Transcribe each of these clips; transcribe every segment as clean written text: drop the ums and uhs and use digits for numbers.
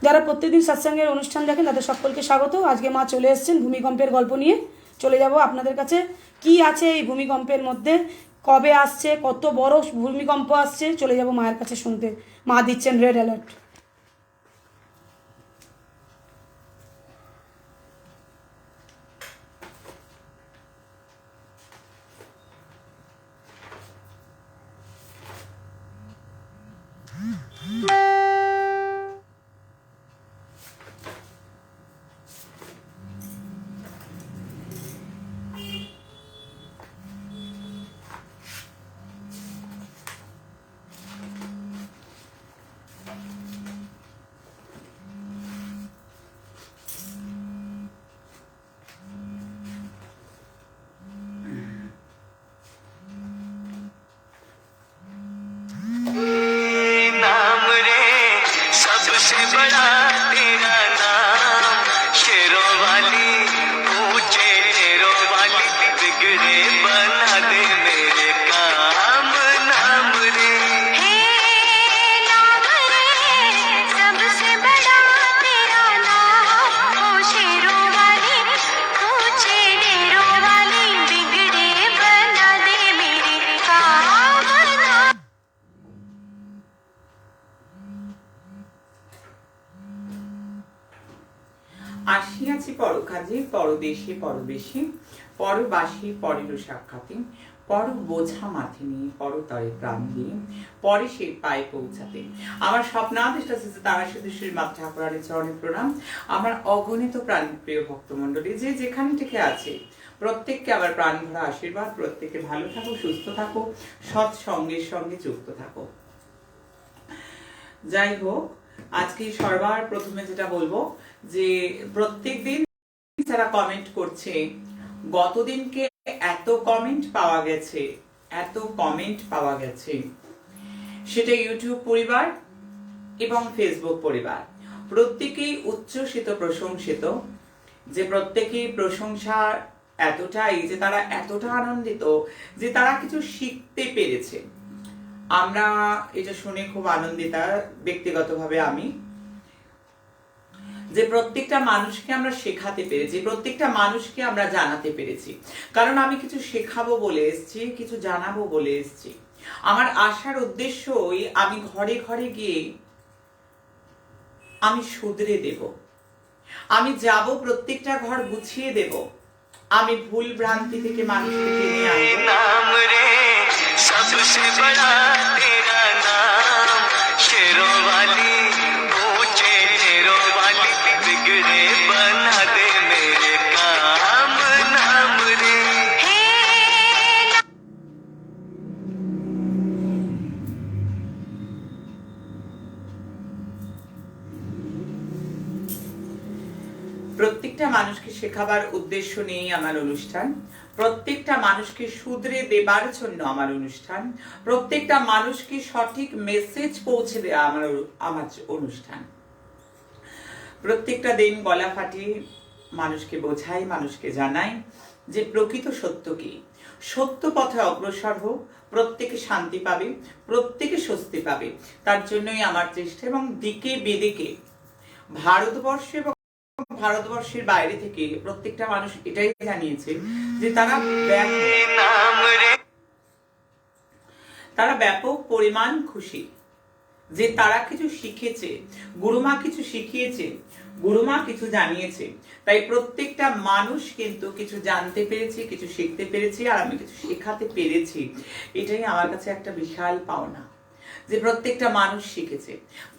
যারা প্রত্যেকদিন সৎসঙ্গের অনুষ্ঠান দেখেন তাদের সকলকে স্বাগত। আজকে মা চলে এসেছেন ভূমিকম্পের গল্প নিয়ে। চলে যাব আপনাদের কাছে, কি আছে এই ভূমিকম্পের মধ্যে, কবে আসছে, কত বড় ভূমিকম্প আসছে, চলে যাব মায়ের কাছে শুনতে। মা দিচ্ছেন রেড অ্যালার্ট। আসিয়াছি পরকাজে, পরদেশে পরবেশে, পরবাসী পরের সাক্ষাতে, পর বোঝা মাথে নিয়ে পরতরে প্রাণ দিয়ে পরে সে পায়ে পৌঁছাতে। আমার স্বপ্নাদিষ্ট তারা শুধু শ্রীমাত ঠাকুরানের চরণে প্রণাম। আমার অগণিত প্রাণপ্রিয় ভক্তমণ্ডলী যে যেখানে থেকে আছে প্রত্যেককে আবার প্রাণ ভরা আশীর্বাদ। প্রত্যেকে ভালো থাকো, সুস্থ থাকো, সৎসঙ্গের সঙ্গে যুক্ত থাকো। যাই হোক, আজকে সবার প্রথমে যেটা বলবো যে প্রত্যেক দিন যারা কমেন্ট করছে, গতদিনকে এত কমেন্ট পাওয়া গেছে, এত কমেন্ট পাওয়া গেছে, সেটা ইউটিউব পরিবার এবং ফেসবুক পরিবার প্রত্যেকেই উচ্ছ্বসিত, প্রশংসিত। যে প্রত্যেকেই প্রশংসা এতটাই যে তারা এতটা আনন্দিত যে তারা কিছু শিখতে পেরেছে। আমরা এটা শুনে খুব আনন্দিতা ব্যক্তিগতভাবে আমি, যে প্রত্যেকটা মানুষকে আমরা শেখাতে পেরেছি, প্রত্যেকটা মানুষকে আমরা জানাতে পেরেছি। কারণ আমি কিছু শেখাবো বলে এসেছি, কিছু জানাবো বলে এসেছি। আমার আসার উদ্দেশ্যই আমি ঘরে ঘরে গিয়ে আমি শুধরে দেব, আমি যাব প্রত্যেকটা ঘর গুছিয়ে দেব, আমি ভুল ভ্রান্তি থেকে মানুষকে টেনে আনবো। सबसे बड़ा तेरा नाम, शेरों वाली ऊंचे शेरों वाली बिगड़े बना दे मेरे काम नाम रे। প্রত্যেকটা মানুষকে শেখাবার উদ্দেশ্য নিয়েই আমার অনুষ্ঠান, প্রত্যেকটা মানুষকে শুধরে দেবার জন্য আমার অনুষ্ঠান, প্রত্যেকটা মানুষকে সঠিক মেসেজ পৌঁছে দেওয়া আমার অনুষ্ঠান। প্রত্যেকটা দিন গলা ফাটিয়ে মানুষকে বোঝাই, মানুষকে জানাই যে প্রকৃত সত্য কি। সত্য পথে অগ্রসর হোক, প্রত্যেকে শান্তি পাবে, প্রত্যেকে স্বস্তি পাবে, তার জন্যই আমার চেষ্টা। এবং দিকে বেদিকে ভারতবর্ষ এবং ভারতবর্ষের বাইরে থেকে প্রত্যেকটা মানুষ এটাই জানিয়েছে যে তারা ব্যাপক পরিমাণ খুশি যে তারা কিছু শিখেছে, গুরুমা কিছু শিখিয়েছে, গুরুমা কিছু জানিয়েছে। তাই প্রত্যেকটা মানুষ কিন্তু কিছু জানতে পেরেছে, কিছু শিখতে পেরেছে, আর আমি কিছু শেখাতে পেরেছি। এটাই আমার কাছে একটা বিশাল পাওনা যে প্রত্যেকটা মানুষ শিখেছে।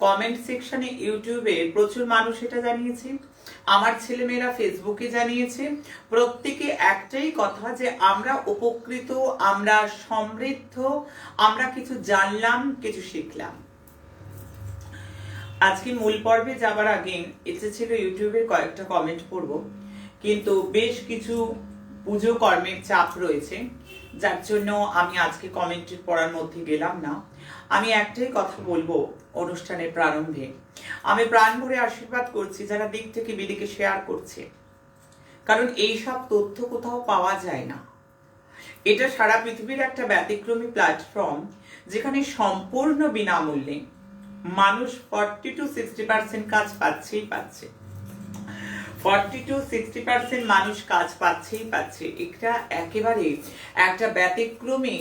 কমেন্ট সেকশনে ইউটিউবে প্রচুর মানুষ এটা জানিয়েছে, আমার ছেলেমেয়েরা ফেসবুকে জানিয়েছে। প্রত্যেকে একটাই কথা যে আমরা উপকৃত, আমরা সমৃদ্ধ, আমরা কিছু জানলাম, কিছু শিখলাম। আজকে মূল পর্বে যাবার আগে ইচ্ছে ছিল ইউটিউবের কয়েকটা কমেন্ট পড়ব, কিন্তু বেশ কিছু পুজো কর্মের চাপ রয়েছে, যার জন্য আমি আজকে কমেন্ট পড়ার মধ্যে গেলাম না। আমি একটাই কথা বলবো অনুষ্ঠানের প্রারম্ভে, আমি প্রাণ ভরে আশীর্বাদ করছি যারা দিক থেকে বিদিকে শেয়ার করছে, কারণ এই সব তথ্য কোথাও পাওয়া যায় না। এটা সারা পৃথিবীর একটা ব্যতিক্রমী প্ল্যাটফর্ম যেখানে সম্পূর্ণ বিনামূল্যে মানুষ 40-60% কাজ পাচ্ছেই পাচ্ছে, 40-60% মানুষ কাজ পাচ্ছেই পাচ্ছে। এটা একেবারে একটা ব্যতিক্রমী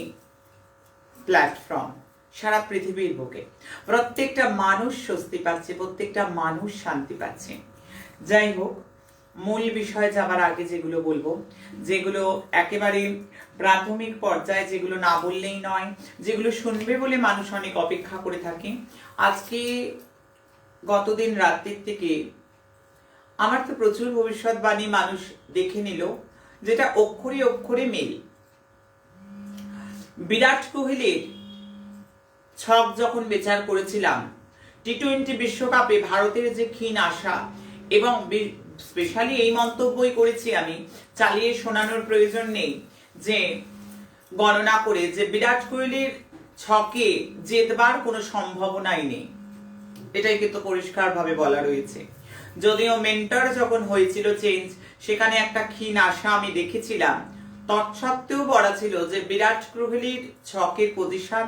প্ল্যাটফর্ম সারা পৃথিবীর বুকে। প্রত্যেকটা মানুষ স্বস্তি পাচ্ছে, প্রত্যেকটা মানুষ শান্তি পাচ্ছে। যাই হোক, মূল বিষয়ে যাবার আগে যেগুলো বলবো, যেগুলো একেবারে প্রাথমিক পর্যায়ে, যেগুলো না বললেই নয়, যেগুলো শুনবে বলে মানুষ অনেক অপেক্ষা করে থাকে। আজকে গতদিন রাত্রির থেকে আমার তো প্রচুর ভবিষ্যৎবাণী মানুষ দেখে নিল, যেটা অক্ষরে অক্ষরে মিল। বিরাট কোহলির ছক যখন বিচার করেছিলাম, টি-20 বিশ্বকাপে ভারতের যে ক্ষীণ আশা, এবং স্পেশালি এই মন্তব্যই করেছি আমি, চালিয়ে শোনানোর প্রয়োজন নেই, যে গণনা করে যে বিরাট কোহলির ছকে জেতবার কোনো সম্ভাবনাই নেই, এটাই কিন্তু পরিষ্কার ভাবে বলা রয়েছে। যদিও মেন্টর যখন হয়েছিল চেঞ্জ, সেখানে একটা ক্ষীণ আশা আমি দেখেছিলাম, তৎসত্ত্বেও বলা ছিল যে বিরাট কোহলির ছকের পজিশন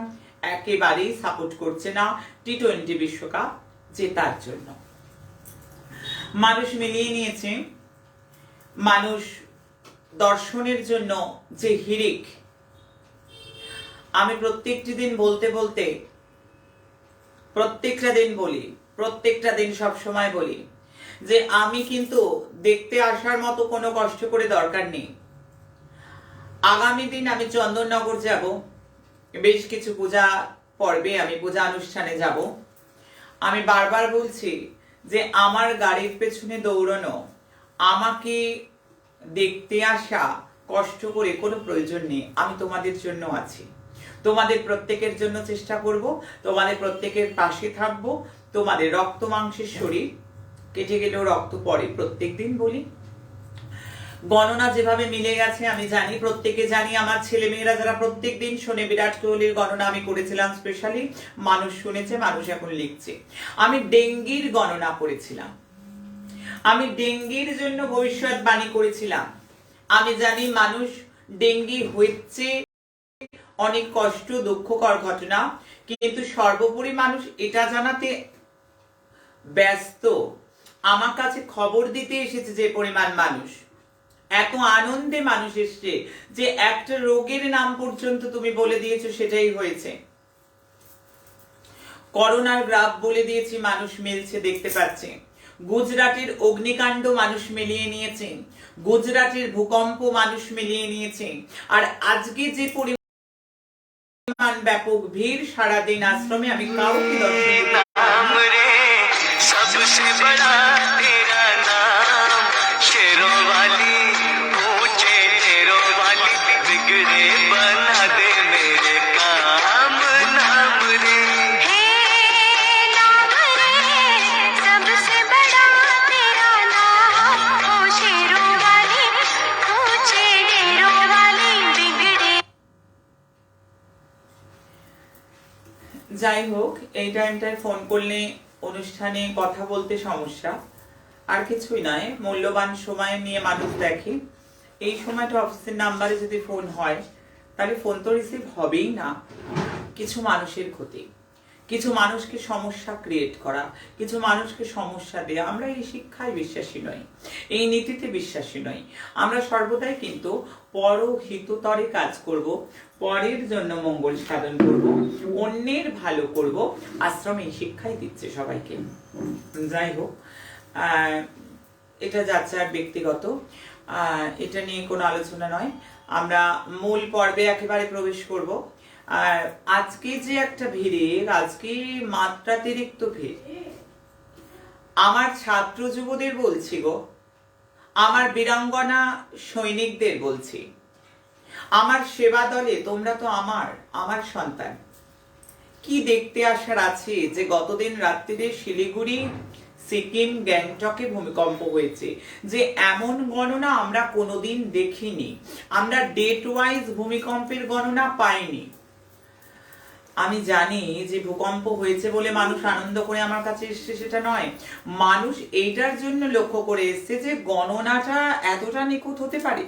একেবারেই সাপোর্ট করছে না টি-20 বিশ্বকাপ জেতার জন্য। মানুষ মিলিয়ে নিয়েছে, মানুষ দর্শনের জন্য যে হিড়িক, আমি প্রত্যেকটি দিন বলতে বলতে প্রত্যেকটা দিন বলি, প্রত্যেকটা দিন সব সময় বলি যে আমি কিন্তু দেখতে আসার মতো কোনো কষ্ট করে দরকার নেই। আগামী দিন আমি চন্দননগর যাব, বেশ কিছু পূজা পর্বে আমি পূজা অনুষ্ঠানে যাব। আমি বারবার বলছি যে আমার গাড়ির পেছনে দৌড়ানো, আমাকে দেখতে আসা কষ্ট করে কোনো প্রয়োজন নেই। আমি তোমাদের জন্য আছি, তোমাদের প্রত্যেকের জন্য চেষ্টা করব, তোমাদের প্রত্যেকের পাশে থাকব। তোমাদের রক্ত মাংসের শরীর, কেটে গেলেও রক্ত পড়ে, প্রত্যেকদিন বলি। গণনা যেভাবে মিলে গেছে আমি জানি, প্রত্যেকে জানি, আমার ছেলে মেয়েরা যারা প্রত্যেক দিন শোনে বিরাট কোহলির গণনা আমি করেছিলাম স্পেশালি, মানুষ শুনেছে, মানুষ এখন লিখছে। আমি ডেঙ্গির গণনা করেছিলাম, আমি ডেঙ্গির জন্য ভবিষ্যৎবাণী করেছিলাম। আমি জানি মানুষ ডেঙ্গি হচ্ছে অনেক কষ্ট, দুঃখকর ঘটনা, কিন্তু সর্বোপরি মানুষ এটা জানাতে ব্যস্ত, আমার কাছে খবর দিতে এসেছে যে পরিমাণ মানুষ, এত আনন্দে মানুষ এসছে যে একটা রোগের নাম পর্যন্ত তুমি বলে দিয়েছো, সেটাই হয়েছে। করোনার গ্রাফ বলে দিয়েছি, মানুষ মিলছে, দেখতে পাচ্ছে। গুজরাটের অগ্নিকাণ্ড মানুষ মিলিয়ে নিয়েছে, গুজরাটের ভূকম্প মানুষ মিলিয়ে নিয়েছে। আর আজকে যে পরিমাণ ব্যাপক ভিড়, সারাদিন আশ্রমে আমি কাউকে দর্শন যাই হোক, এই টাইমটায় ফোন করলে অনুষ্ঠানে কথা বলতে সমস্যা, আর কিছুই নয়। মূল্যবান সময় নিয়ে মানুষ দেখে, এই সময়টা অফিসের নাম্বারে যদি ফোন হয় তাহলে ফোন তো রিসিভ হবেই না। কিছু মানুষের ক্ষতি, কিছু মানুষকে সমস্যা ক্রিয়েট করা, কিছু মানুষকে সমস্যা দেয়া, আমরা এই শিক্ষায় বিশ্বাসী নই, এই নীতিতে বিশ্বাসী নই। আমরা সর্বদাই কিন্তু পরহিততরে কাজ করব, পরের জন্য মঙ্গল সাধন করব, অন্যের ভালো করব। আশ্রম এই শিক্ষাই দিচ্ছে সবাইকে। যাই হোক, এটা যাচ্ছে আর ব্যক্তিগত, এটা নিয়ে কোনো আলোচনা নয়। আমরা মূল পর্বে একেবারে প্রবেশ করব। আর আজকে যে একটা ভিড়ে, আজকে মাত্রাতিরিক্ত ভিড়, আমার ছাত্র যুবদের বলছি গো, আমার বীরাঙ্গনা সৈনিকদের বলছি, আমার সেবা দলে তোমরা তো আমার সন্তান। কি দেখতে আসার আছে যে গতদিন রাত্রিতে শিলিগুড়ি, সিকিম, গ্যাংটকে ভূমিকম্প হয়েছে, যে এমন গণনা আমরা কোনোদিন দেখিনি। আমরা ডেট ওয়াইজ ভূমিকম্পের গণনা পাইনি। আমি জানি যে ভূকম্প হয়েছে বলে মানুষ আনন্দ করে আমার কাছে এসছে, সেটা নয়। মানুষ এইটার জন্য লক্ষ্য করে এসছে যে গণনাটা এতটা নিখুঁত হতে পারে।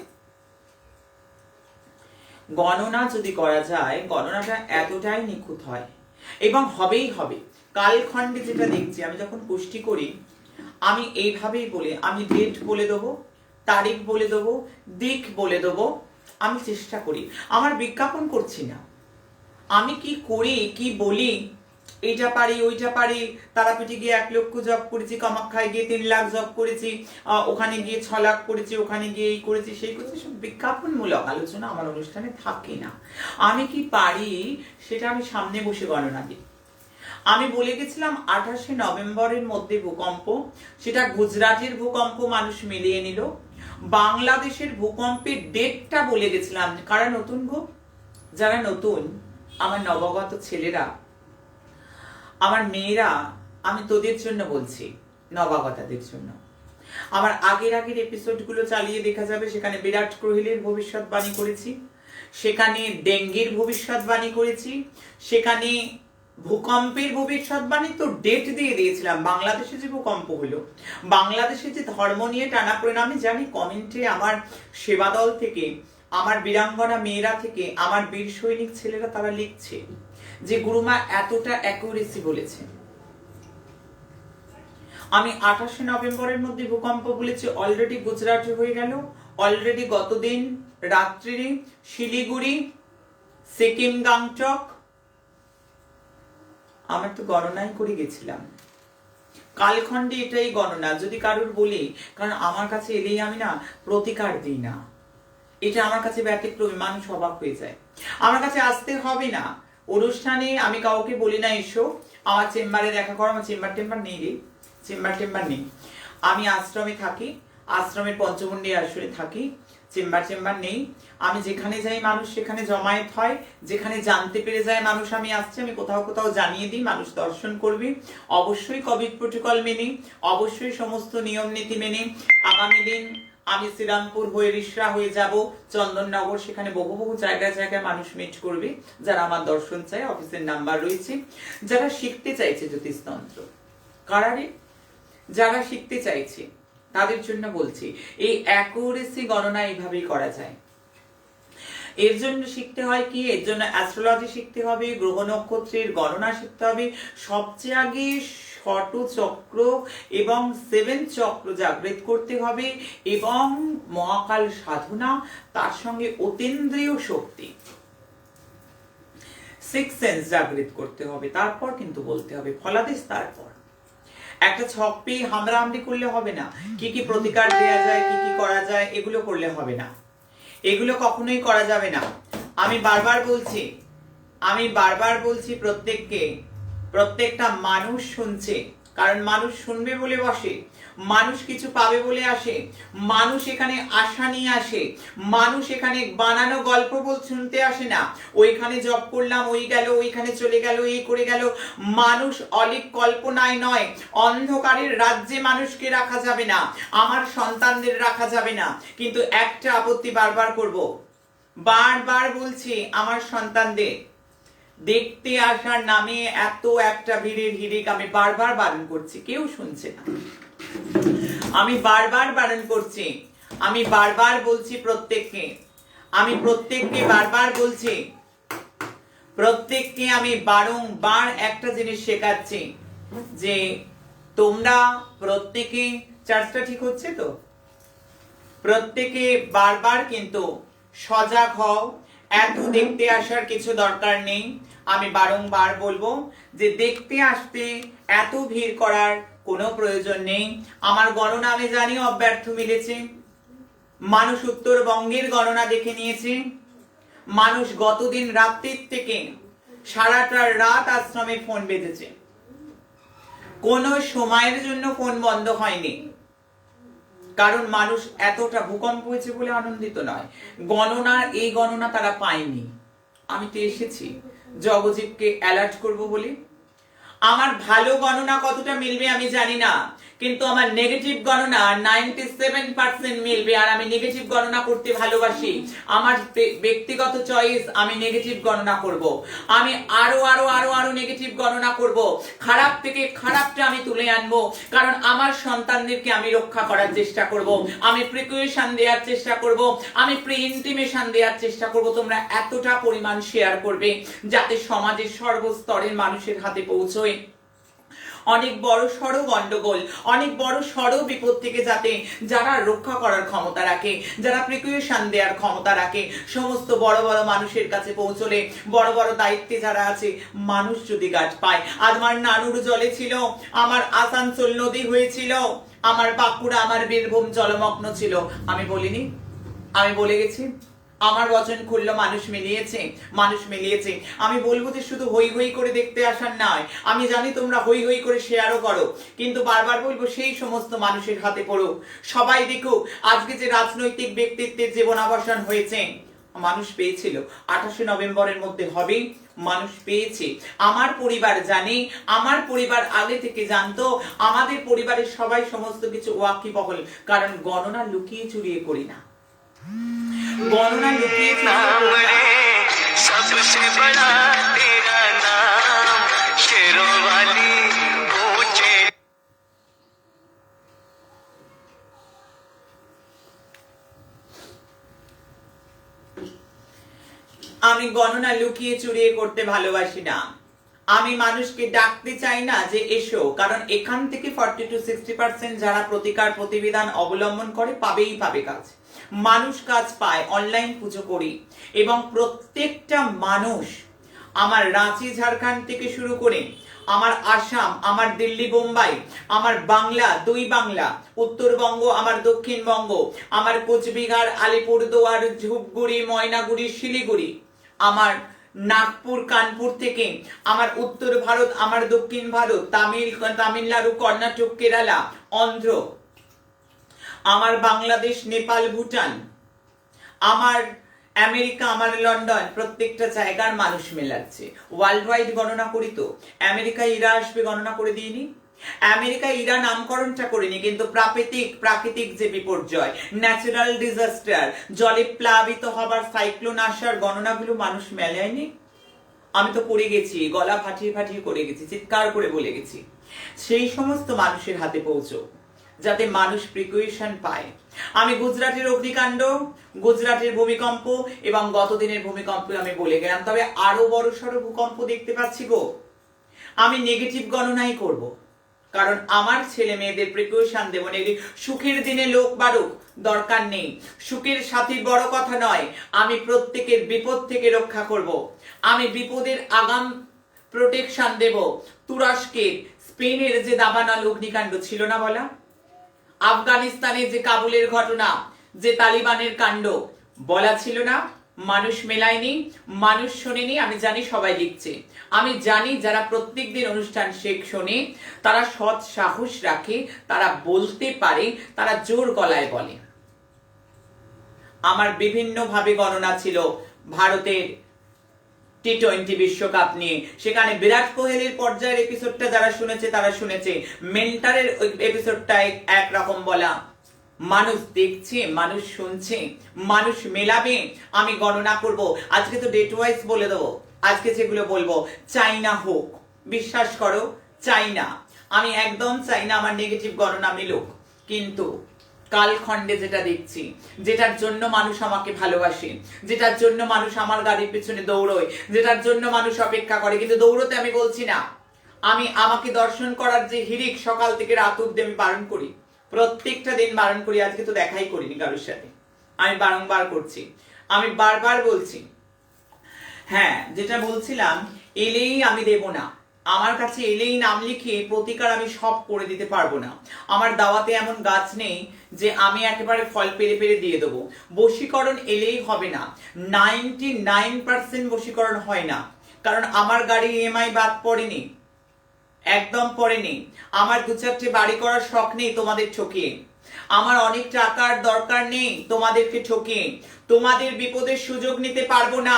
গণনা যদি করা যায়, গণনাটা এতটাই নিখুঁত হয়, এবং হবেই হবে। কালখণ্ডে যেটা দেখছি, আমি যখন পুষ্টি করি আমি এইভাবেই বলি, আমি ডেট বলে দেবো, তারিখ বলে দেবো, দিক বলে দেবো। আমি চেষ্টা করি, আমার বিজ্ঞাপন করছি না, আমি কি করি কি বলি, এইটা পারি ওইটা পারি, তারাপীঠে গিয়ে 1 লক্ষ জব করেছি, কামাখ্যায় গিয়ে 3 লাখ জব করেছি, ওখানে গিয়ে 6 লাখ করেছি, ওখানে গিয়ে এই করেছি সেই করেছি, সব বিজ্ঞাপনমূলক আলোচনা আমার অনুষ্ঠানে থাকে না। আমি কি পারি সেটা আমি সামনে বসে গণনা দিই। আমি বলে গেছিলাম 28শে নভেম্বরের মধ্যে ভূকম্প, সেটা গুজরাটের ভূকম্প মানুষ মিলিয়ে নিল। বাংলাদেশের ভূকম্পের ডেটটা বলে গেছিলাম। কারা নতুন গো? যারা নতুন, আমার নবাগত ছেলেরা, আমার মেয়েরা, আমি তোদের জন্য বলছি, নবাগতাদের জন্য। আমার আগের এপিসোডগুলো চালিয়ে দেখা যাবে, সেখানে বিরাট কোহলির ভবিষ্যৎবাণী করেছি, সেখানে ডেঙ্গির ভবিষ্যৎবাণী করেছি, সেখানে ভূকম্পের ভবিষ্যৎবাণী তো ডেট দিয়ে দিয়েছিলাম। বাংলাদেশে যে ভূকম্প হলো, বাংলাদেশে যে ধর্ম নিয়ে টানাপোড়েন, আমি জানি কমেন্টে আমার সেবাদল থেকে, আমার বীরাঙ্গনা মেয়েরা থেকে, আমার বীর সৈনিক ছেলেরা তারা লিখছে যে গুরুমা এতটা অ্যাকুরেসি বলেছে। আমি 28শে নভেম্বরের মধ্যে ভূকম্প বলেছি, অলরেডি গুজরাটে হয়ে গেল, অলরেডি গতদিন রাত্রি শিলিগুড়ি, সিকিম, গাংটক, আমার তো গণনাই করে গেছিলাম। কালখণ্ডে এটাই গণনা। যদি কারোর বলি, কারণ আমার কাছে এলেই আমি না প্রতিকার দিই না, এটা আমার কাছে ব্যতিক্রমী, মানুষ অবাক হয়ে যায়। আমার কাছে আসতে হবে না অনুষ্ঠানে, আমি কাউকে বলি না এসো আমার চেম্বারে দেখা করো, আমার চেম্বার নেই রে, চেম্বার নেই। আমি আশ্রমে থাকি, আশ্রমের পঞ্চমন্ডী আসরে থাকি, চেম্বার নেই। আমি যেখানে যাই মানুষ সেখানে জমায়েত হয়, যেখানে জানতে পেরে যায় মানুষ আমি আসছি, আমি কোথাও জানিয়ে দিই, মানুষ দর্শন করবে। অবশ্যই কোভিড প্রোটোকল মেনে, অবশ্যই সমস্ত নিয়ম নীতি মেনে। আগামী দিন আমি শ্রীরামপুর হয়ে রিসরা হয়ে যাব চন্দননগর, সেখানে বহু জায়গায় মানুষ মিট করবে যারা আমার দর্শন চায়। অফিসের নাম্বার রয়েছে। যারা শিখতে চাইছে জ্যোতিষতন্ত্র, কারারে যারা শিখতে চাইছে তাদের জন্য বলছি, এই অ্যাকুরেসি গণনা এইভাবেই করা যায়। এর জন্য শিখতে হয় কি, এর জন্য অ্যাস্ট্রোলজি শিখতে হবে, গ্রহ নক্ষত্রের গণনা শিখতে হবে, সবচেয়ে আগে ষট চক্র এবং 7 চক্র জাগৃত করতে হবে, এবং মহাকাল সাধনা, তার সঙ্গে অতীন্দ্রিয় শক্তি, 6 সেন্স জাগৃত করতে হবে। তারপর কিন্তু বলতে হবে ফলাদেশ। তারপর একটা ছক পেয়ে হামড়াহামড়ি করলে হবে না। কি কি প্রতিকার দেওয়া যায়, কি কি করা যায়, এগুলো করলে হবে না, এগুলো কখনোই করা যাবে না। আমি বারবার বলছি প্রত্যেককে, প্রত্যেকটা মানুষ শুনছে, কারণ মানুষ শুনবে বলে বসে, মানুষ কিছু পাবে বলে আসে, মানুষ এখানে আশা নিয়ে আসে, মানুষ এখানে বানানো গল্প শুনতে আসে না। ওইখানে জব করলাম, ওই গেল, ওইখানে চলে গেল, এই করে গেল। মানুষ অলিক কল্পনায় নয়, অন্ধকারের রাজ্যে মানুষকে রাখা যাবে না, আমার সন্তানদের রাখা যাবে না। কিন্তু একটা আপত্তি বারবার করব, বারবার বলছি, আমার সন্তানদের দেখতে আসার নামে এত একটা ভিড়ের হিড়িক আমি বারবার বারণ করছি, কেউ শুনছে না। আমি বারবার বারণ করছি, আমি বারবার বলছি প্রত্যেককে, আমি প্রত্যেককে বারবার বলছি, প্রত্যেককে আমি বারংবার একটা জিনিস শেখাচ্ছি যে তোমরা প্রত্যেকে, চার্জটা ঠিক হচ্ছে তো, প্রত্যেকে বারবার কিন্তু সজাগ হও। এত দেখতে আসার কিছু দরকার নেই। আমি বারংবার বলবো যে দেখতে আসতে এত ভিড় করার কোনো প্রয়োজন নেই। আমার গণনা আমি জানি অব্যর্থ মিলেছে। মানুষ উত্তরবঙ্গের গণনা দেখে নিয়েছে। মানুষ গতদিন রাত্রির থেকে সারাটা রাত আশ্রমে ফোন বেজেছে, কোনো সময়ের জন্য ফোন বন্ধ হয়নি। কারণ মানুষ এতটা ভূকম্প হয়েছে বলে আনন্দিত নয়, গণনার এই গণনা তারা পায়নি। আমি তো এসেছি জগজীবকে অ্যালার্ট করব বলে। আমার ভালো গণনা কতটা মিলবে আমি জানি না, কিন্তু আমার নেগেটিভ গণনা 97% মিলবে। আর আমি নেগেটিভ গণনা করতে ভালোবাসি। আমার ব্যক্তিগত চয়েস, আমি নেগেটিভ গণনা করব। আমি আরো আরো আরো আরো নেগেটিভ গণনা করব। খারাপ থেকে খারাপটা আমি তুলে আনবো, কারণ আমার সন্তানদেরকে আমি রক্ষা করার চেষ্টা করব। আমি প্রিকুয়েশন দেওয়ার চেষ্টা করব, আমি প্রি ইন্টিমেশন দেওয়ার চেষ্টা করব। তোমরা এতটা পরিমাণ শেয়ার করবে যাতে সমাজের সর্বস্তরের মানুষের হাতে পৌঁছয়। অনেক বড় সড় গন্ডগোল, অনেক বড় সড় বিপদ থেকে যাতে যারা রক্ষা করার ক্ষমতা রাখে, যারা প্রিকুয়েশন দেওয়ার ক্ষমতা রাখে, সমস্ত বড় বড় মানুষের কাছে পৌঁছলে, বড় বড় দায়িত্বে যারা আছে, মানুষ যদি গাছ পায়। আজ আমার নানুর জলে ছিল, আমার আসানসোল নদী হয়েছিল, আমার বাঁকুড়া, আমার বীরভূম জলমগ্ন ছিল। আমি বলিনি? আমি বলে গেছি। আমার বচন খুললো, মানুষ মিলিয়েছে, মানুষ মিলিয়েছে। আমি বলবো যে শুধু হই হই করে দেখতে আসার নয়, আমি জানি তোমরা হই হই করে শেয়ারও করো, কিন্তু বারবার বলবো সেই সমস্ত মানুষের হাতে পড়ো। সবাই দেখুক আজকে যে রাজনৈতিক ব্যক্তিত্বের জীবনাবসান হয়েছে, মানুষ পেয়েছিল 28 নভেম্বরের মধ্যে হবে, মানুষ পেয়েছে। আমার পরিবার জানে, আমার পরিবার আগে থেকে জানতো, আমাদের পরিবারের সবাই সমস্ত কিছু ওয়াকিবহল, কারণ গণনা লুকিয়ে চুরিয়ে করি না। গণনা লুকিয়ে सबसे बड़ा तेरा नाम शेरों वाली ऊंचे। আমি গণনা লুকিয়ে চুরিয়ে করতে ভালোবাসি না। আমি মানুষকে ডাকতে চাই না যে এসো, কারণ এখান থেকে 40 to 60% যারা প্রতিকার প্রতিবিধান অবলম্বন করে পাবেই পাবে কাজ। মানুষ কাজ পায়, অনলাইন পুজো করি, এবং প্রত্যেকটা মানুষ আমার রাঁচি ঝাড়খণ্ড থেকে শুরু করে আমার আসাম, আমার দিল্লি বোম্বাই, আমার বাংলা, দুই বাংলা, উত্তরবঙ্গ, আমার দক্ষিণবঙ্গ, আমার কোচবিহার, আলিপুরদুয়ার, ধূপগুড়ি, ময়নাগুড়ি, শিলিগুড়ি, আমার নাগপুর, কানপুর থেকে আমার উত্তর ভারত, আমার দক্ষিণ ভারত, তামিলনাড়ু, কর্ণাটক, কেরালা, অন্ধ্র, আমার বাংলাদেশ, নেপাল, ভুটান, আমার আমেরিকা, আমার লন্ডন, প্রত্যেকটা জায়গার মানুষ মেলাচ্ছে। ওয়ার্ল্ড ওয়াইড গণনা করি তো। আমেরিকা ইরা আসবে গণনা করে দিইনি? আমেরিকা ইরা নামকরণটা করিনি, কিন্তু প্রাকৃতিক যে বিপর্যয়, ন্যাচারাল ডিজাস্টার, জলে প্লাবিত হবার, সাইক্লোন আসার গণনাগুলো মানুষ মেলায়নি। আমি তো করে গেছি, গলা ফাটিয়ে ফাটিয়ে করে গেছি, চিৎকার করে বলে গেছি। সেই সমস্ত মানুষের হাতে পৌঁছো যাতে মানুষ প্রিকুয়েশন পায়। আমি গুজরাটের অগ্নিকাণ্ড, গুজরাটের ভূমিকম্প এবং গতদিনের ভূমিকম্প আমি বলে গেলাম, তবে আরো বড় সড়ো ভূকম্প দেখতে পাচ্ছি গো। আমি নেগেটিভ গণনাই করব, কারণ আমার ছেলে মেয়েদের প্রিকুয়েশন দেবো। সুখের দিনে লোক বাড়ুক দরকার নেই, সুখের সাথী বড় কথা নয়। আমি প্রত্যেকের বিপদ থেকে রক্ষা করব, আমি বিপদের আগাম প্রোটেকশন দেব। তুরস্কের, স্পেনের যে দাবানল অগ্নিকাণ্ড ছিল না বলা, আফগানিস্তানে যে কাবুলের ঘটনা, যে তালিবানের কাণ্ড বলা ছিল না, মানুষ মেলায়নি, মানুষ শোনেনি। আমি জানি সবাই লিখছে, আমি জানি যারা প্রত্যেকদিন অনুষ্ঠান শোনে তারা সৎ সাহস রাখে, তারা বলতে পারে, তারা জোর গলায় বলে। আমার বিভিন্ন ভাবে গণনা ছিল ভারতের T20 বিশ্বকাপ নিয়ে, সেখানে বিরাট কোহলির পর্যায়ের এপিসোডটা যারা শুনেছে তারা শুনেছে, মেন্টারের এপিসোডটা একরকম বলা। মানুষ দেখছে, মানুষ শুনছে, মানুষ মেলাবে। আমি গণনা করব, আজকে তো ডেট ওয়াইজ বলে দেবো, আজকে যেগুলো বলবো চাই না হোক, বিশ্বাস করো চাই না, আমি একদম চাই না আমার নেগেটিভ গণনা মিলুক। কিন্তু কালখণ্ডে যেটা দেখছি, যেটার জন্য মানুষ আমাকে ভালোবাসে, যেটার জন্য মানুষ আমার গাড়ির পেছনে দৌড়য়, যেটার জন্য মানুষ অপেক্ষা করে, কিন্তু দৌড়তে আমি বলছি না, আমি আমাকে দর্শন করার যে হিড়িক সকাল থেকে রাত অব্দি আমি বারণ করি, প্রত্যেকটা দিন বারণ করি। আজকে তো দেখাই করিনি কারোর সাথে, আমি বারংবার করছি, আমি বারবার বলছি। হ্যাঁ, যেটা বলছিলাম, এলেই আমি দেব না, আমার কাছে এলেই নাম লিখে প্রতিকার আমি সব করে দিতে পারবো না। আমার দাওয়াতে এমন গাছ নেই যে আমি একেবারে ফল পেরে পেরে দিয়ে দেবো। বশীকরণ এলেই হবে না, 99% বশীকরণ হয় না, কারণ আমার গাড়ি EMI বাদ পড়েনি, একদম পড়েনি। আমার 2-4টে বাড়ি করার শখ নেই তোমাদের ঠকিয়ে, আমার অনেক টাকার দরকার নেই তোমাদেরকে ঠকিয়ে। তোমাদের বিপদের সুযোগ নিতে পারবো না,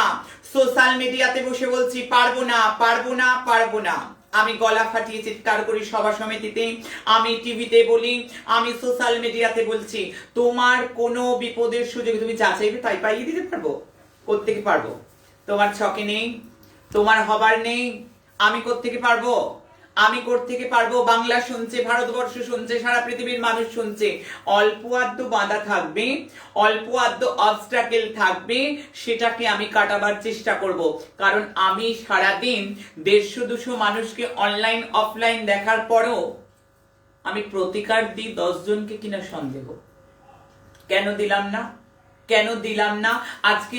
সোশ্যাল মিডিয়াতে বসে বলছি পারবো না, পারবো না, পারবো না। আমি গলা ফাটিয়ে চিৎকার করি সভা সমিতিতে, আমি টিভিতে বলি, আমি সোশ্যাল মিডিয়াতে বলছি, তোমার কোনো বিপদের সুযোগ তুমি যা চাইবে তাই পাইয়ে দিতে পারবো? কোত্থেকে পারবো? তোমার ছকে নেই, তোমার হবার নেই, আমি কোত্থেকে পারবো? আমি কোত্থেকে পারবো? বাংলা শুনছে, ভারতবর্ষ শুনছে, সারা পৃথিবীর মানুষ শুনছে। অল্প আদ্য বাধা থাকবে, অল্প আদ্য অবস্ট্রাকেল থাকবে, সেটাকে আমি কাটাবার চেষ্টা করব। কারণ আমি সারাদিন 150-200 মানুষকে অনলাইন অফলাইন দেখার পরেও আমি প্রতিকার দিই 10 জনকে কিনা সন্দেহ। কেন দিলাম না? কেন দিলাম না? আজকে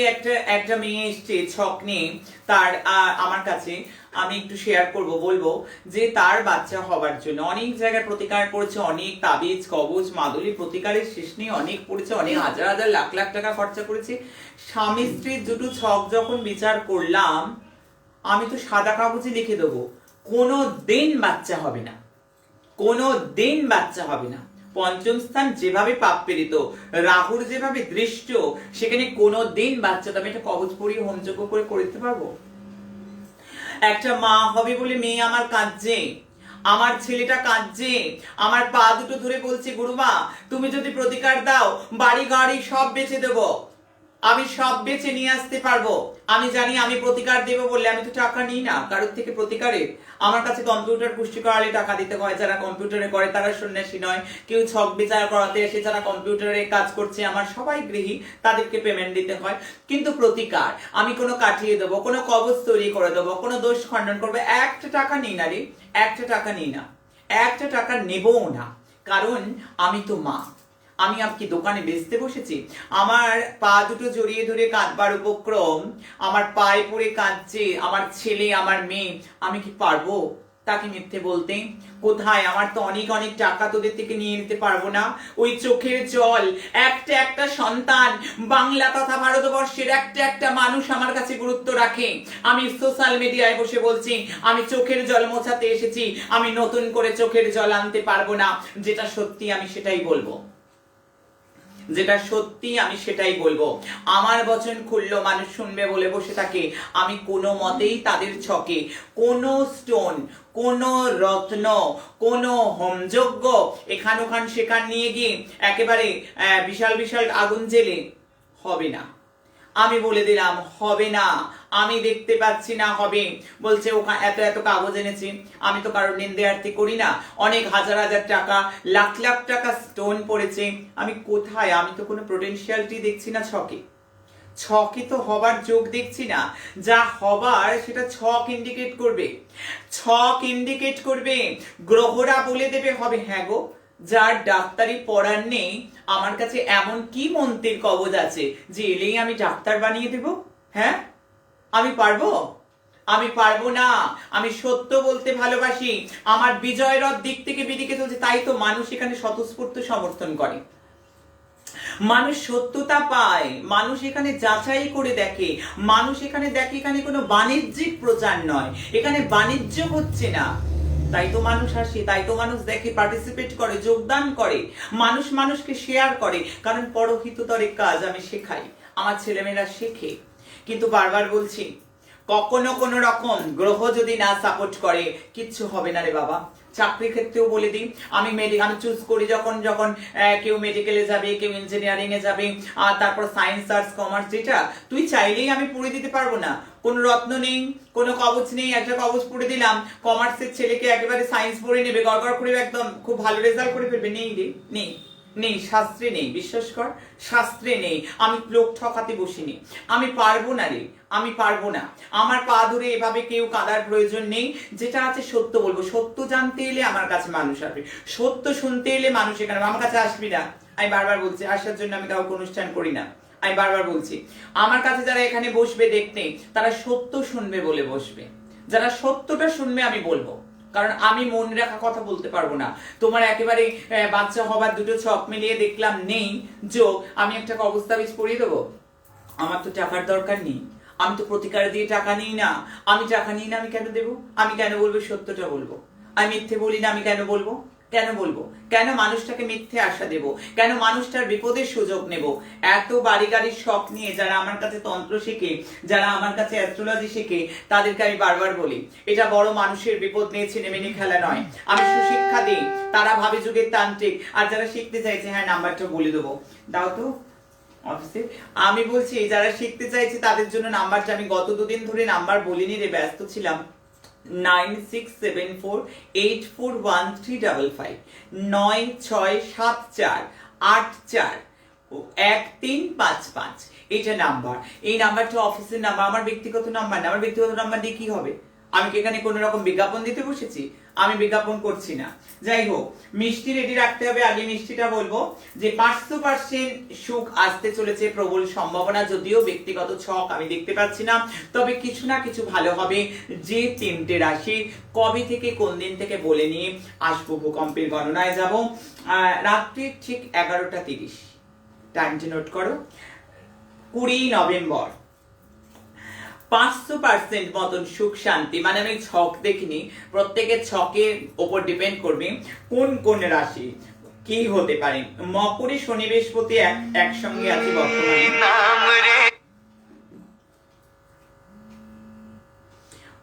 একটা মেয়ে এসছে ছক নিয়ে, তার আমার কাছে, আমি একটু শেয়ার করব, বলবো যে তার বাচ্চা হবার জন্য অনেক জায়গায় প্রতিকার করেছে, অনেক তাবিজ কবজ মাদুলি, প্রতিকারের শেষ নেই, অনেক পড়েছে, অনেক হাজার হাজার লাখ লাখ টাকা খরচা করেছে। স্বামী স্ত্রীর দুটো ছক যখন বিচার করলাম, আমি তো সাদা কাগজে লিখে দেবো, কোনো দিন বাচ্চা হবে না, কোনো দিন বাচ্চা হবে না। পঞ্চম স্থান যেভাবে পাপ প্রেরিত, রাহুর যেভাবে দৃষ্ট, সেখানে কোনো দিন বাচ্চা তো আমি একটা কবচ পড়িয়ে হোমযজ্ঞ করে দিতে পারবো? একটা মা হবে বলে মেয়ে আমার কাঁদছে, আমার ছেলেটা কাঁদছে, আমার পা দুটো ধরে বলছে, গুরুমা তুমি যদি প্রতিকার দাও বাড়ি গাড়ি সব বেচে দেবো, আমি সব বেচে নিয়ে আসতে পারবো। আমি জানি আমি প্রতিকার দেব বললে আমি তো টাকা নিই না কারোর থেকে প্রতিকারে। আমার কাছে কম্পিউটার পুষ্টি করালে টাকা দিতে হয়, যারা কম্পিউটারে করে তারা সন্ন্যাসী নয়, কেউ ছক বিচার করাতে এসে যারা কম্পিউটারে কাজ করছে, আমার সবাই গৃহী, তাদেরকে পেমেন্ট দিতে হয়। কিন্তু প্রতিকার আমি কোনো কাটিয়ে দেবো, কোনো কবচ তৈরি করে দেবো, কোনো দোষ খণ্ডন করবো, একটা টাকা নিই না রে, একটা টাকা নিই না, একটা টাকা নেবও না। কারণ আমি তো মা, আমি কি দোকানে বেচতে বসেছি? আমার পা দুটো জড়িয়ে ধরে কাঁদবার উপক্রম, আমার পায়ে পড়ে কাঁদছে আমার ছেলে, আমার মেয়ে, আমি কি পারবো তাকে মিথ্যে বলতে? কোথায়? আমার তো অনেক অনেক টাকা তোদের থেকে নিয়ে নিতে পারবো না। ওই চোখের জল, একটা সন্তান, বাংলা তথা ভারতবর্ষের একটা মানুষ আমার কাছে গুরুত্ব রাখে। আমি সোশ্যাল মিডিয়ায় বসে বলছি আমি চোখের জল মোছাতে এসেছি, আমি নতুন করে চোখের জল আনতে পারবো না। যেটা সত্যি আমি সেটাই বলবো, যেটা সত্যি আমি সেটাই বলবো। আমার বচন খুললো মানুষ শুনবে বলে বসে থাকে, আমি কোনো মতেই তাদের ছকে কোনো স্টোন, কোনো রত্ন, কোনো হোমযজ্ঞ এখান ওখান সেখান নিয়ে গিয়ে একেবারে বিশাল বিশাল আগুন জ্বেলে হবে না। আমি বলে দিলাম হবে না, আমি দেখতে পাচ্ছি না হবে। বলছে ওখানে এত এত কাগজ এনেছি, আমি তো কারোর নিন্দে আরতি করি না, অনেক হাজার হাজার টাকা লাখ লাখ টাকা স্টোন পড়েছে, আমি কোথায়? আমি তো কোনো পোটেনশিয়ালিটি দেখছি না ছকে, ছকে তো হবার যোগ দেখছি না। যা হবার সেটা ছক ইন্ডিকেট করবে, ছক ইন্ডিকেট করবে, গ্রহরা বলে দেবে হবে। হ্যাঁ গো, যার ডাক্তারি পড়ার নেই, আমার কাছে এমন কি মন্ত্রের কবজ আছে যে এলেই আমি ডাক্তার বানিয়ে দেব? হ্যাঁ, আমি পারবো? আমি পারবো না। আমি সত্য বলতে ভালোবাসি, আমার বিজয় রথ দিক থেকে বিদিকে চলছে, তাই তো মানুষ এখানে স্বতঃস্ফূর্ত সমর্থন করে, মানুষ সত্যতা পায়, মানুষ এখানে যাচাই করে দেখে, মানুষ এখানে দেখে এখানে কোনো বাণিজ্যিক প্রচার নয়, এখানে বাণিজ্য হচ্ছে না। তাই তো মানুষ আসে, তাই তো মানুষ দেখে, পার্টিসিপেট করে, যোগদান করে, মানুষ মানুষকে শেয়ার করে। কারণ পরহিততরে কাজ আমি শেখাই, আমার ছেলেমেয়েরা শেখে। কিন্তু বারবার বলছি, কখনো কোনো রকম গ্রহ যদি না সাপোর্ট করে কিচ্ছু হবে না রে বাবা। চাকরির ক্ষেত্রেও বলে দিই, আমি চুজ করি যখন যখন কেউ মেডিকেলে যাবে, কেউ ইঞ্জিনিয়ারিং এ যাবে, আর তারপর সায়েন্স আর্টস কমার্স, যেটা তুই চাইলেই আমি পড়ে দিতে পারবো না। কোনো রত্ন নেই, কোনো কবচ নেই, একটা কবচ পড়ে দিলাম, কমার্সের ছেলেকে একেবারে সায়েন্স পড়ে নেবে, গড়গড় করে একদম খুব ভালো রেজাল্ট করে ফেলবে। নেই রে, নেই, নেই, শাস্ত্রে নেই, বিশ্বাস কর, শাস্ত্রে নেই। আমি লোক ঠকাতে বসিনি, আমি পারবো না রে, আমি পারবো না। আমার পা ধরে এভাবে কেউ কাঁদার প্রয়োজন নেই। যেটা আছে সত্য বলবো, সত্য জানতে এলে আমার কাছে মানুষ আসবে, সত্য শুনতে এলে মানুষ এখানে, আমার কাছে আসবি না। আমি বারবার বলছি, আসার জন্য আমি কাউকে অনুষ্ঠান করি না। আমি বারবার বলছি, আমার কাছে যারা এখানে বসবে দেখতে, তারা সত্য শুনবে বলে বসবে, যারা সত্যটা শুনবে আমি বলবো। কারণ আমি মন রাখা কথা বলতে পারবো না। তোমার একেবারে বাচ্চা হবার দুটো ছক মিলিয়ে দেখলাম নেই যোগ, আমি একটা কবচ তাবিজ পরিয়ে দেবো? আমার তো টাকার দরকার নেই, আমি তো প্রতিকার দিয়ে টাকা নিই না। আমি টাকা নিই না, আমি কেন দেবো? আমি কেন বলবো সত্যটা বলবো? আমি মিথ্যে বলি না, আমি কেন বলবো? কেন বলবো? কেন মানুষটাকে মিথ্যে আশা দেব? কেন মানুষটার বিপদের সুযোগ নেব? এত বাড়ি গাড়ির শখ নিয়ে যারা আমার কাছে তন্ত্র শেখে, যারা আমার কাছে অ্যাস্ট্রোলজি শেখে, তাদেরকে আমি বারবার বলি এটা বড় মানুষের বিপদ নিয়ে ছিনেমিনি খেলা নয়। আমি সুশিক্ষা দিই, তারা ভাবে যুগের তান্ত্রিক। আর যারা শিখতে চাইছে, হ্যাঁ নাম্বারটা বলে দেবো, দাও তো অফিসে। আমি বলছি যারা শিখতে চাইছে তাদের জন্য নাম্বারটা, আমি গত দুদিন ধরে নাম্বার বলিনি রে, ব্যস্ত ছিলাম। 9674841355 9674841355 এটা নাম্বার। এই নাম্বারটা অফিসের নাম্বার, আমার ব্যক্তিগত নাম্বার না। আমার ব্যক্তিগত নাম্বার দিয়ে কি হবে? আমি কি এখানে কোনো রকম বিজ্ঞাপন দিতে বসেছি? আমি বিজ্ঞাপন করছি না। যাই হোক, মিষ্টি রেডি রাখতে হবে। আগে মিষ্টিটা বলবো যে 500% সুখ আসতে চলেছে, প্রবল সম্ভাবনা। যদিও ব্যক্তিগত ছক আমি দেখতে পাচ্ছি না, তবে কিছু না কিছু ভালো হবে। যে 3টে রাশি কবে থেকে কোন দিন থেকে বলে নিয়ে আসবো, ভূকম্পের গণনায় যাব রাত্রি ঠিক 11টা 30। টাইমটি নোট করো, 20 নভেম্বর। 500% মতন সুখ শান্তি, মানে আমি ছক দেখিনি, প্রত্যেকের ছকের ওপর ডিপেন্ড করবে কোন কোন রাশি কি হতে পারে। মকরে শনি বৃহস্পতি একসঙ্গে আছে বর্তমানে।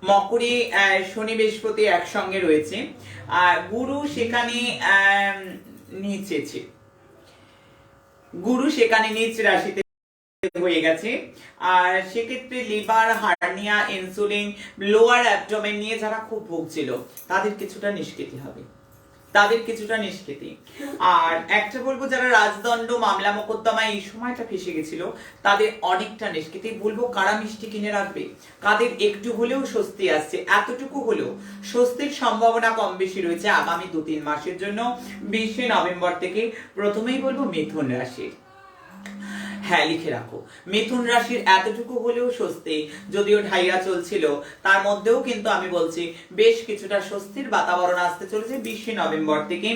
মকরে শনি বৃহস্পতি একসঙ্গে রয়েছে, আর গুরু সেখানে নিচেছে, গুরু সেখানে নিচ রাশিতে হয়ে গেছে। আর সেক্ষেত্রে liver, hernia, insulin, lower abdomen নিয়ে যারা খুব ভুগছিল তাদের কিছুটা নিষ্কৃতি হবে, তাদের কিছুটা নিষ্কৃতি। আর একটা বলবো যারা রাজদণ্ড, মামলা মোকদ্দমা এই সময়টা ফেসে গেছিল তাদের অনেকটা নিষ্কৃতি। বলবো কারা মিষ্টি কিনে রাখবে, কাদের একটু হলেও স্বস্তি আসছে, এতটুকু হলেও স্বস্তির সম্ভাবনা কম বেশি রয়েছে আগামী 2-3 মাসের জন্য। 20 নভেম্বর থেকে প্রথমেই বলবো মিথুন রাশি। হ্যাঁ লিখে রাখো, মিথুন রাশির এতটুকু হলেও স্বস্তি, যদিও ঢাইয়া চলছিল তার মধ্যেও কিন্তু আমি বলছি বেশ কিছুটা স্বস্তির বাতাবরণ আসতে চলেছে 20 নভেম্বর থেকে।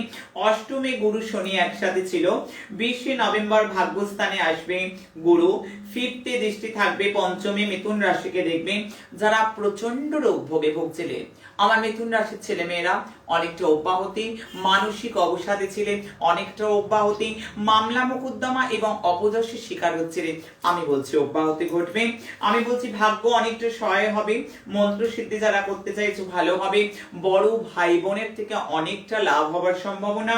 অষ্টমে গুরু শনি একসাথে ছিল, 20 নভেম্বর ভাগ্যস্থানে আসবে গুরু। 5th দৃষ্টি থাকবে পঞ্চমে, মিথুন রাশিকে দেখবে। যারা প্রচন্ড রোগ ভোগে ভুগছিলেন, আমার মিথুন রাশির ছেলে মেয়েরা অনেকটা অব্যাহতি, মানসিক অবসাদে ছিলেন অনেকটা অব্যাহতি, মামলা মোকদ্দমা এবং অপযশের শিকার হচ্ছিলেন, আমি বলছি অব্যাহতি ঘটবে। আমি বলছি ভাগ্য অনেকটা সহায় হবে, মন্ত্র সিদ্ধি যারা করতে চাইছো ভালো হবে। বড় ভাই বোনের থেকে অনেকটা লাভ হবার সম্ভাবনা,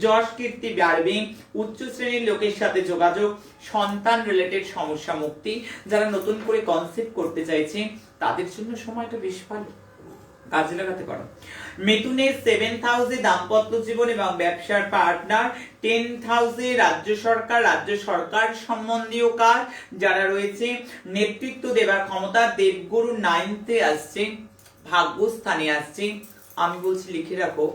যশ কীর্তি বাড়বে, উচ্চ শ্রেণীর লোকের সাথে যোগাযোগ, সন্তান রিলেটেড সমস্যা মুক্তি। যারা নতুন করে কনসেপ্ট করতে চাইছে তাদের জন্য সময়টা বেশ ভালো, কাজে লাগাতে পারো। মিথুনের 7th হাউসে দাম্পত্য জীবন এবং ব্যবসার পার্টনার, 10th হাউসে রাজ্য সরকার সম্বন্ধীয় কাজ যারা রয়েছে, নেতৃত্ব দেবার ক্ষমতা। দেবগুরু 9th-এ আসছে, ভাগ্যস্থানে আসছে। আমি বলছি লিখে রাখো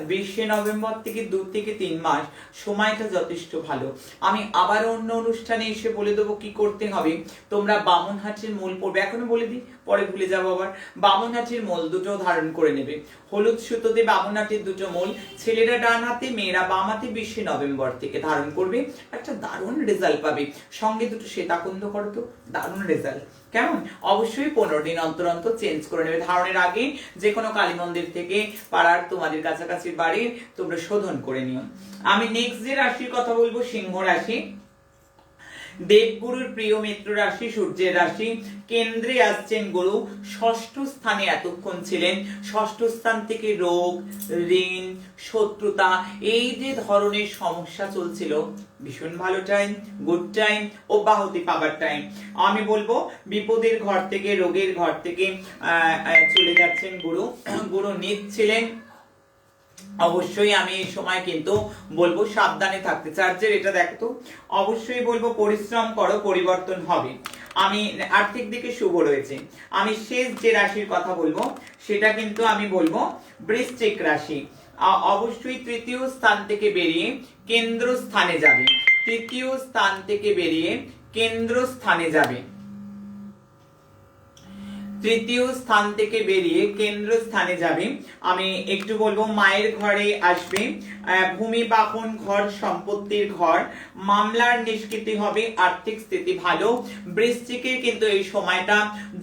20 নভেম্বর থেকে 2 থেকে 3 মাস সময়টা যথেষ্ট ভালো। আমি আবার অন্য অনুষ্ঠানে এসে বলে দেবো কি করতে হবে। তোমরা বামনহাটের মূল পড়বে, এখনো বলে দিই পরে ভুলে যাবো আবার। বামনহাটের মূল দুটো ধারণ করে নেবে, হলুদ সুতোতে বামনহাটের দুটো মূল, ছেলেরা ডান হাতে মেয়েরা বাম হাতে 20 নভেম্বর থেকে ধারণ করবে, একটা দারুণ রেজাল্ট পাবে। সঙ্গে দুটো শ্বেতাকুন্দ করো তো, দারুণ রেজাল্ট। কেমন? অবশ্যই 15 দিন অন্তর অন্তর চেঞ্জ করে নেবে। ধারণের আগে যে কোনো কালী মন্দির থেকে পাড়ার তোমাদের কাছাকাছি বাড়ির তোমরা শোধন করে নিও। আমি নেক্সট যে রাশির কথা বলবো সিংহ রাশি। দেবগুরুর প্রিয় মিত্র রাশি, সূর্যের রাশি। কেন্দ্রে আসছেন গুরু, 6ষ্ঠ স্থানে এতক্ষণ ছিলেন। 6ষ্ঠ স্থান থেকে রোগ, ঋণ, শত্রুতা এই যে ধরনের সমস্যা চলছিল, ভীষণ ভালো টাইম, গুড টাইম, অব্যাহতি পাবার টাইম। আমি বলবো বিপদের ঘর থেকে, রোগের ঘর থেকে চলে যাচ্ছেন গুরু। গুরু নিচ্ছিলেন, অবশ্যই আমি এই সময় কিন্তু বলবো সাবধানে থাকতে। চার্জের এটা দেখো, অবশ্যই বলবো পরিশ্রম করো, পরিবর্তন হবে। আমি আর্থিক দিকে শুভ রয়েছে। আমি শেষ যে রাশির কথা বলবো সেটা কিন্তু আমি বলবো বৃশ্চিক রাশি। অবশ্যই 3য় স্থান থেকে বেরিয়ে কেন্দ্র স্থানে যাবে, 3য় স্থান থেকে বেরিয়ে কেন্দ্র স্থানে যাবে। তৃতীয় স্থান থেকে বেরিয়ে কেন্দ্র স্থানে যাবে। আমি একটু বলবো মায়ের ঘরে আসবে, ভূমি বাহন ঘর, সম্পত্তির ঘর, মামলার নিষ্কৃতি হবে, আর্থিক স্থিতি ভালো। বৃশ্চিকের কিন্তু এই সময়টা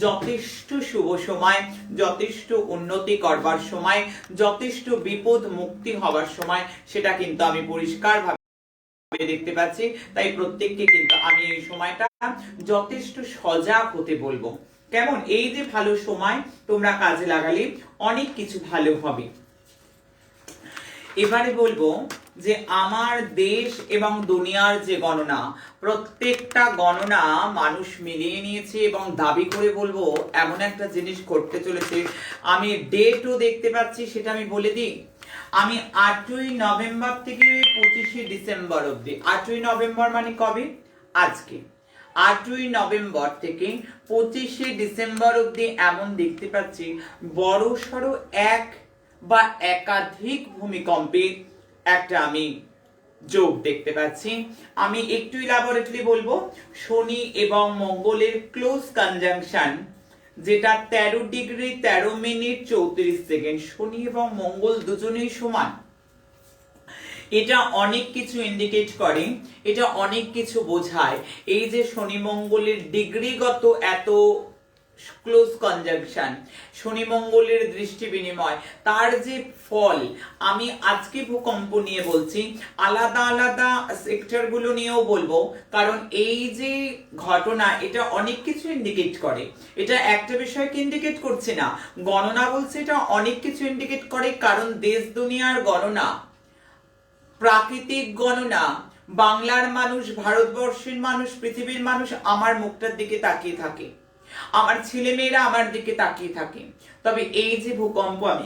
যথেষ্ট শুভ সময়, যথেষ্ট উন্নতি করবার সময়, যথেষ্ট বিপদ মুক্তি হবার সময়, সেটা কিন্তু আমি পরিষ্কার ভাবে দেখতে পাচ্ছি। তাই প্রত্যেককে কিন্তু আমি এই সময়টা যথেষ্ট সজাগ হতে বলবো। কেমন, এই যে ভালো সময় তোমরা কাজে লাগালে অনেক কিছু ভালো হবে। এবারে বলবো যে আমার দেশ এবং দুনিয়ার যে গণনা, প্রত্যেকটা গণনা মানুষ মিলিয়ে নিয়েছে এবং দাবি করে বলবো এমন একটা জিনিস ঘটতে চলেছে। আমি ডেটও দেখতে পাচ্ছি, সেটা আমি বলে দিই। আমি 8ই নভেম্বর থেকে 25শে ডিসেম্বর অব্দি, 8ই নভেম্বর মানে কবে? আজকে। 8ই নভেম্বর থেকে 25শে ডিসেম্বর অব্দি এমন দেখতে পাচ্ছি বড়সড় এক বা একাধিক ভূমিকম্পের একটা আমি যোগ দেখতে পাচ্ছি। আমি একটু ইলাবোরেটলি বলবো, শনি এবং মঙ্গলের ক্লোজ কনজাংশন, যেটা 13 ডিগ্রি 13 মিনিট 34 সেকেন্ড। শনি এবং মঙ্গল দুজনেই সমান। এটা অনেক কিছু ইন্ডিকেট করে, এটা অনেক কিছু বোঝায়। এই যে শনি মঙ্গলের ডিগ্রিগত এত ক্লোজ কনজাংশন, শনি মঙ্গলের দৃষ্টি বিনিময়, তার যে ফল, আমি আজকে ভূকম্প নিয়ে বলছি, আলাদা আলাদা সেক্টর গুলো নিয়েও বলবো, কারণ এই যে ঘটনা এটা অনেক কিছু ইন্ডিকেট করে। এটা একটা বিষয়কে ইন্ডিকেট করছে না, গণনা বলছে এটা অনেক কিছু ইন্ডিকেট করে। কারণ দেশ দুনিয়ার গণনা, প্রাকৃতিক গণনা, বাংলার মানুষ, ভারতবর্ষের মানুষ, পৃথিবীর মানুষ আমার মুখটার দিকে তাকিয়ে থাকে, আমার ছেলে মেয়েরা আমার দিকে তাকিয়ে থাকে। তবে এই যে ভূকম্প, আমি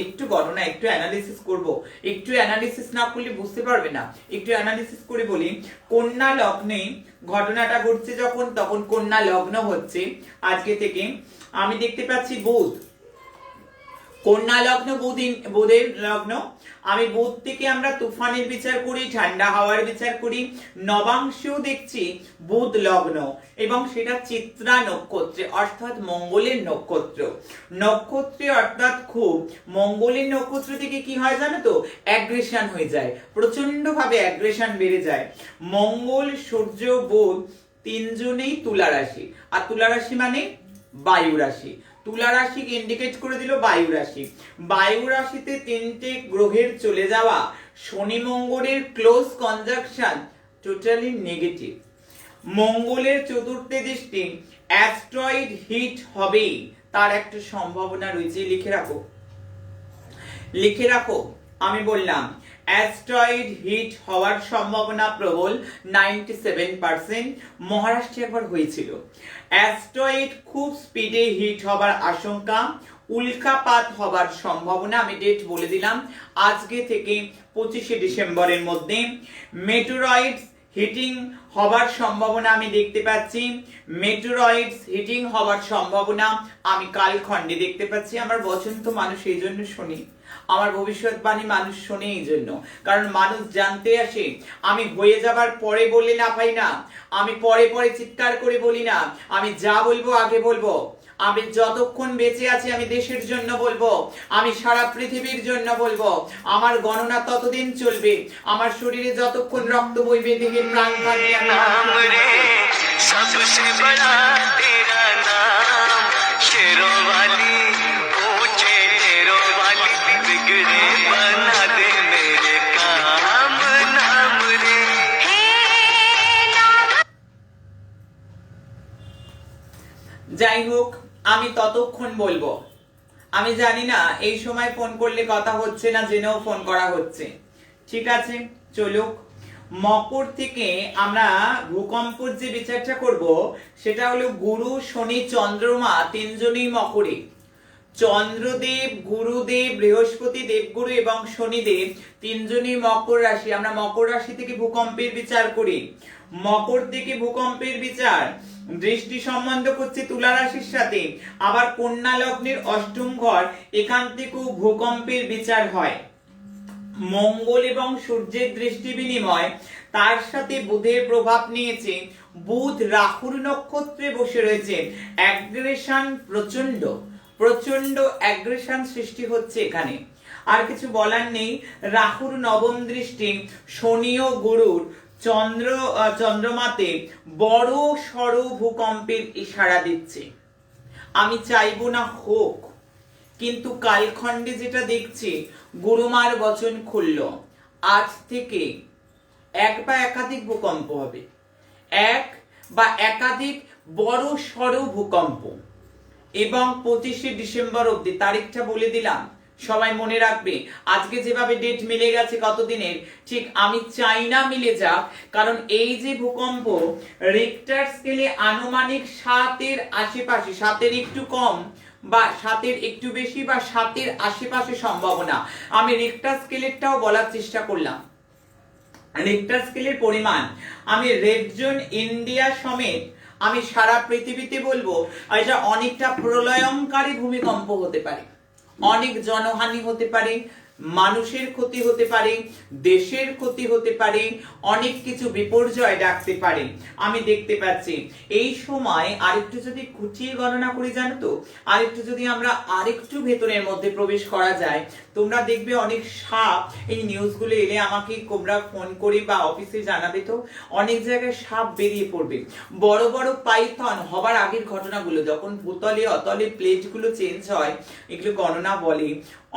একটু গণনা, একটু অ্যানালিসিস করব। একটু অ্যানালিসিস না করলে বুঝতে পারবে না, একটু অ্যানালিসিস করে বলি। কন্যা লগ্নে ঘটনাটা ঘটছে যখন, তখন কন্যা লগ্ন হচ্ছে আজকে থেকে। আমি দেখতে পাচ্ছি বুধ, কন্যা লগ্ন, বুধের লগ্ন। আমি বুধ থেকে আমরা তুফানের বিচার করি, ঠান্ডা হাওয়ার বিচার করি। নবাংশেও দেখছি বুধ লগ্ন, এবং সেটা চিত্রা নক্ষত্রে, অর্থাৎ মঙ্গলের নক্ষত্র। নক্ষত্রে অর্থাৎ খুব মঙ্গলের নক্ষত্র থেকে কি হয় জানো তো? অ্যাগ্রেশন হয়ে যায়, প্রচন্ড ভাবে অ্যাগ্রেশন বেড়ে যায়। মঙ্গল, সূর্য, বুধ তিনজনেই তুলা রাশি। আর তুলা রাশি মানে বায়ু রাশি। তুলা রাশিকে ইন্ডিকেট করে দিল বায়ু রাশি। বায়ু রাশিতে তিনটে গ্রহের চলে যাওয়া, শনি মঙ্গলের ক্লোজ কনজাংশন টোটালি নেগেটিভ। মঙ্গলের চতুর্থে দৃষ্টি, অ্যাস্ট্রয়েড হিট হবে, তার একটা সম্ভাবনা রয়েছে। লিখে রাখো। আমি বললাম অ্যাস্ট্রয়েড হিট হওয়ার সম্ভাবনা প্রবল, 97%। মহারাষ্ট্রে একবার হয়েছিল। অ্যাস্ট্রয়েড খুব স্পিডে হিট হবার আশঙ্কা, উল্কাপাত হবার সম্ভাবনা। আমি ডেট বলে দিলাম, আজকে থেকে 25শে ডিসেম্বরের মধ্যে। মেটেরয়েডস হিটিং হবার সম্ভাবনা আমি দেখতে পাচ্ছি। মেটেরয়েডস হিটিং হবার সম্ভাবনা আমি কালখণ্ডে দেখতে পাচ্ছি। আমার বচন তো মানুষ এই জন্য শুনি, আমার ভবিষ্যৎবাণী মানুষ শোনে এই জন্য, কারণ মানুষ জানতে আসে। আমি হয়ে যাবার পরে বললে না পাই না, আমি পরে পরে চিৎকার করে বলি না। আমি যা বলবো আগে বলবো। আমি যতক্ষণ বেঁচে আছি আমি দেশের জন্য বলবো, আমি সারা পৃথিবীর জন্য বলবো। আমার গণনা ততদিন চলবে, আমার শরীরে যতক্ষণ রক্ত বইবে, দেহে প্রাণ থাকবে। सबसे बड़ा तेरा नाम, शेरों वाली ऊंचे ढेरों वाली, बिगड़े बना दे मेरे काम, नाम रे যাই হোক, আমি ততক্ষণ বলবো। আমি জানি না এই সময় ফোন করলে কথা হচ্ছে না, জেনেও ফোন করা হচ্ছে। ঠিক আছে, চলুক। মকর থেকে আমরা ভূকম্পের যে বিচারটা করব, সেটা হলো গুরু, শনি, চন্দ্রমা তিনজনই মকরে। চন্দ্রদেব, গুরুদেব, বৃহস্পতি দেবগুরু এবং শনিদেব তিনজনই মকর রাশি। আমরা মকর রাশি থেকে ভূকম্পের বিচার করি। মকর থেকে ভূকম্পের বিচার দৃষ্টি সম্বন্ধ করছে তুলা রাশির সাথে। আবার কন্যা লগ্নের অষ্টম ঘর, এখান থেকেও ভূকম্পের বিচার হয়। মঙ্গল এবং সূর্যের দৃষ্টি বিনিময়, তার সাথে বুধের প্রভাব নিয়েছে। বুধ রাহুর নক্ষত্রে বসে রয়েছে, অ্যাগ্রেশন প্রচন্ড প্রচন্ড অ্যাগ্রেশন সৃষ্টি হচ্ছে এখানে। আর কিছু বলার নেই। রাহুর নবম দৃষ্টি শনি ও গুরুর চন্দ্রমাতে বড় সড় ভূকম্পের ইশারা দিচ্ছে। আমি চাইবো না হোক, কিন্তু কালখণ্ডে যেটা দেখছি গুরুমার বচন খুলল, আজ থেকে এক বা একাধিক ভূকম্প হবে, এক বা একাধিক বড় সড় ভূকম্প। এবং 25শে ডিসেম্বর অবধি, তারিখটা বলে দিলাম, সবাই মনে রাখবে। আজকে যেভাবে ডেট মিলে গেছে কতদিনের, ঠিক আমি চাই না মিলে যাক, কারণ এই যে ভূকম্প রিক্টার স্কেলে আনুমানিক 7-এর আশেপাশে, 7-এর একটু কম বা 7-এর একটু বেশি বা 7-এর আশেপাশে সম্ভাবনা। আমি রিক্টার স্কেলেরটাও বলার চেষ্টা করলাম। রিক্টার স্কেলের পরিমাণ আমি রেড জোন ইন্ডিয়া সমেত আমি সারা পৃথিবীতে বলবো এটা অনেকটা প্রলয়ঙ্কারী ভূমিকম্প হতে পারে, অনেক জনহানি হতে পারে, মানুষের ক্ষতি হতে পারে, দেশের ক্ষতি হতে পারে, অনেক কিছু বিপর্যয় ডাকতে পারে। আমি দেখতে পাচ্ছি এই সময় আরেকটু যদি খুঁটিয়ে গণনা করি, জানো তো, আরেকটু যদি আমরা আরেকটু ভেতরের মধ্যে প্রবেশ করা যায়, তোমরা দেখবে অনেক সাপ, এই নিউজগুলো এলে আমাকে তোমরা ফোন করে বা অফিসে জানাবে, তো অনেক জায়গায় সাপ বেরিয়ে পড়বে। বড় বড় পাইথন হবার আগের ঘটনাগুলো, যখন ভূতলে অতলে প্লেটগুলো চেঞ্জ হয়, এগুলো গণনা বলে।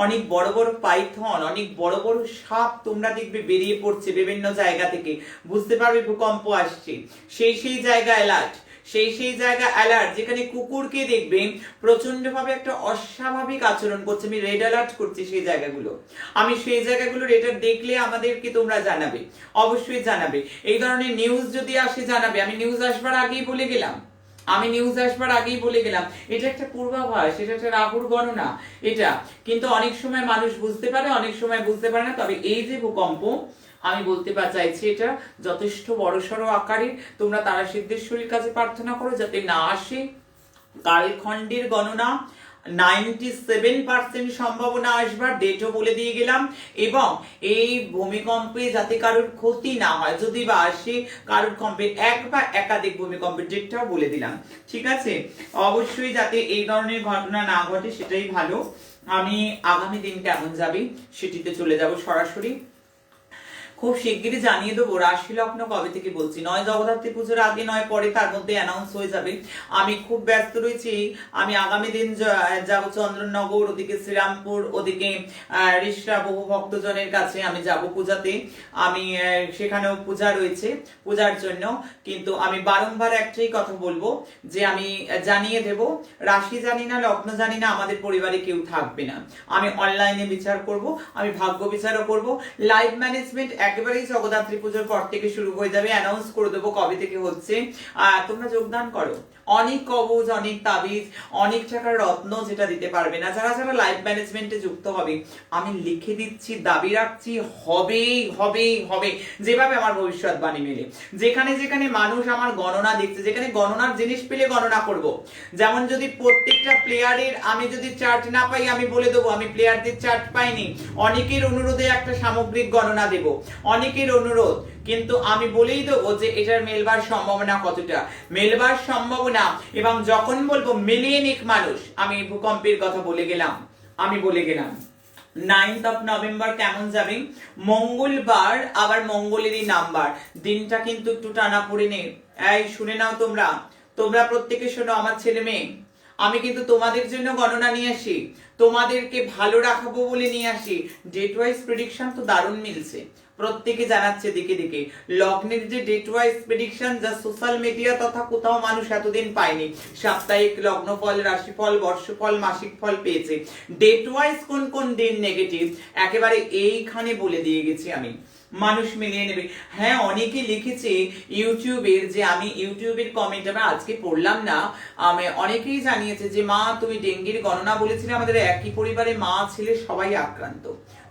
অনেক বড় বড় পাইথন, অনেক বড় বড় সাপ তোমরা দেখবে বেরিয়ে পড়ছে বিভিন্ন জায়গা থেকে, বুঝতে পারবে ভূকম্প আসছে। সেই জায়গা অ্যালার্ট, সেই জায়গা অ্যালার্ট, যেখানে কুকুরকে দেখবে প্রচন্ড ভাবে একটা অস্বাভাবিক আচরণ করছে, আমি রেড অ্যালার্ট করছি সেই জায়গাগুলো। আমি সেই জায়গাগুলো রেড দেখলে আমাদেরকে তোমরা জানাবে, অবশ্যই জানাবে। এই ধরনের নিউজ যদি আসে জানাবে। আমি নিউজ আসবার আগেই বলে গেলাম, এটা একটা পূর্বাভাস, এটা একটা রাহুর গণনা এটা। কিন্তু অনেক সময় মানুষ বুঝতে পারে, অনেক সময় বুঝতে পারে না। তবে এই যে ভূকম্প, আমি বলতে চাইছি এটা যথেষ্ট বড়সড় আকারে। তোমরা তারা সিদ্ধেশ্বরীর কাছে প্রার্থনা করো যাতে না আসে। কালখণ্ডের গণনা 97% সম্ভাবনা আসবার, ডেটও বলে দিয়ে গেলাম। এবং এই ভূমিকম্পে যাতে কারোর ক্ষতি না হয়, যদি বা আসে কারোর কম্পে, এক বা একাধিক ভূমিকম্পের ডেটটাও বলে দিলাম, ঠিক আছে? অবশ্যই যাতে এই ধরনের ঘটনা না ঘটে সেটাই ভালো। আমি আগামী দিন কেমন যাবে সেটিতে চলে যাব সরাসরি। খুব শিগগিরই জানিয়ে দেবো রাশি লগ্ন কবে থেকে বলছি, নয় জগদ্ধাত্রী পুজোর আগে নয় পরে, তার মধ্যে অ্যানাউন্স হয়ে যাবে। আমি খুব ব্যস্ত রয়েছি। আমি আগামী দিন যাব চন্দ্রনগর, ওদিকে শ্রীরামপুর, ওদিকে রিষড়া, বহু ভক্তজনের কাছে আমি যাব পূজাতে। আমি সেখানেও পূজা রয়েছে, পূজার জন্য। কিন্তু আমি বারংবার একটাই কথা বলবো যে আমি জানিয়ে দেব, রাশি জানি না, লগ্ন জানি না, আমাদের পরিবারে কেউ থাকবে না। আমি অনলাইনে বিচার করব, আমি ভাগ্য বিচারও করব। লাইভ ম্যানেজমেন্ট একেবারেই জগদ্ধাত্রী পুজোর পর থেকে শুরু হয়ে যাবে, অ্যানাউন্স করে দেবো কবে থেকে হচ্ছে। তোমরা যোগদান করো। অনেক কবজ, অনেক তাবিজ, অনেক টাকার রত্ন যেটা দিতে পারবে না, যারা যারা লাইভ ম্যানেজমেন্টে যুক্ত হবে, আমি লিখে দিচ্ছি, দাবি রাখছি, হবেই হবেই হবে, যেভাবে আমার ভবিষ্যৎবাণী মেলে। যেখানে যেখানে মানুষ আমার গণনা দেখছে, যেখানে গণনার জিনিস পেলে গণনা করব। যেমন যদি প্রত্যেকটা প্লেয়ারের আমি যদি চার্ট না পাই, আমি বলে দেবো আমি প্লেয়ারদের চার্ট পাইনি। অনেকের অনুরোধে একটা সামগ্রিক গণনা দেব, অনেকের অনুরোধ, কিন্তু আমি বলেই দেবো যে এটার মেলবার সম্ভাবনা কতটা, মেলবার সম্ভাবনা। এবং যখন বলবো মিলিয়ে নিক মানুষ, আমি ভূকম্পের কথা বলে গেলাম। 9th of November কেমন যাবে? মঙ্গলবার, আবার মঙ্গলেরই নাম্বার, দিনটা কিন্তু একটু টানা পড়ে নেই। এই শুনে নাও, তোমরা প্রত্যেকে শোনো, আমার ছেলে মেয়ে, আমি কিন্তু তোমাদের জন্য গণনা নিয়ে আসি, তোমাদেরকে ভালো রাখাবো বলে নিয়ে আসি। ডেট ওয়াইজ প্রেডিকশন তো দারুণ মিলছে, প্রত্যেকে জানাচ্ছে দিকে দিকে। লগ্নের যে ডেট ওয়াইজ প্রেডিকশন, যা সোশ্যাল মিডিয়া তথা কোথাও মানুষ এতদিন পায়নি। সাপ্তাহিক লগ্নফল, রাশিফল, বর্ষফল, মাসিক ফল পেয়েছে। ডেট ওয়াইজ কোন কোন দিন নেগেটিভ একেবারে এইখানে বলে দিয়ে গেছি আমি, মানুষ মিলিয়ে নেবে। হ্যাঁ, অনেকে লিখেছে ইউটিউবের, যে আমি ইউটিউবের কমেন্ট আমি আজকে পড়লাম না, আমি অনেকেই জানিয়েছে যে মা তুমি ডেঙ্গির গণনা বলেছিলে, আমাদের একই পরিবারে মা ছেলে সবাই আক্রান্ত,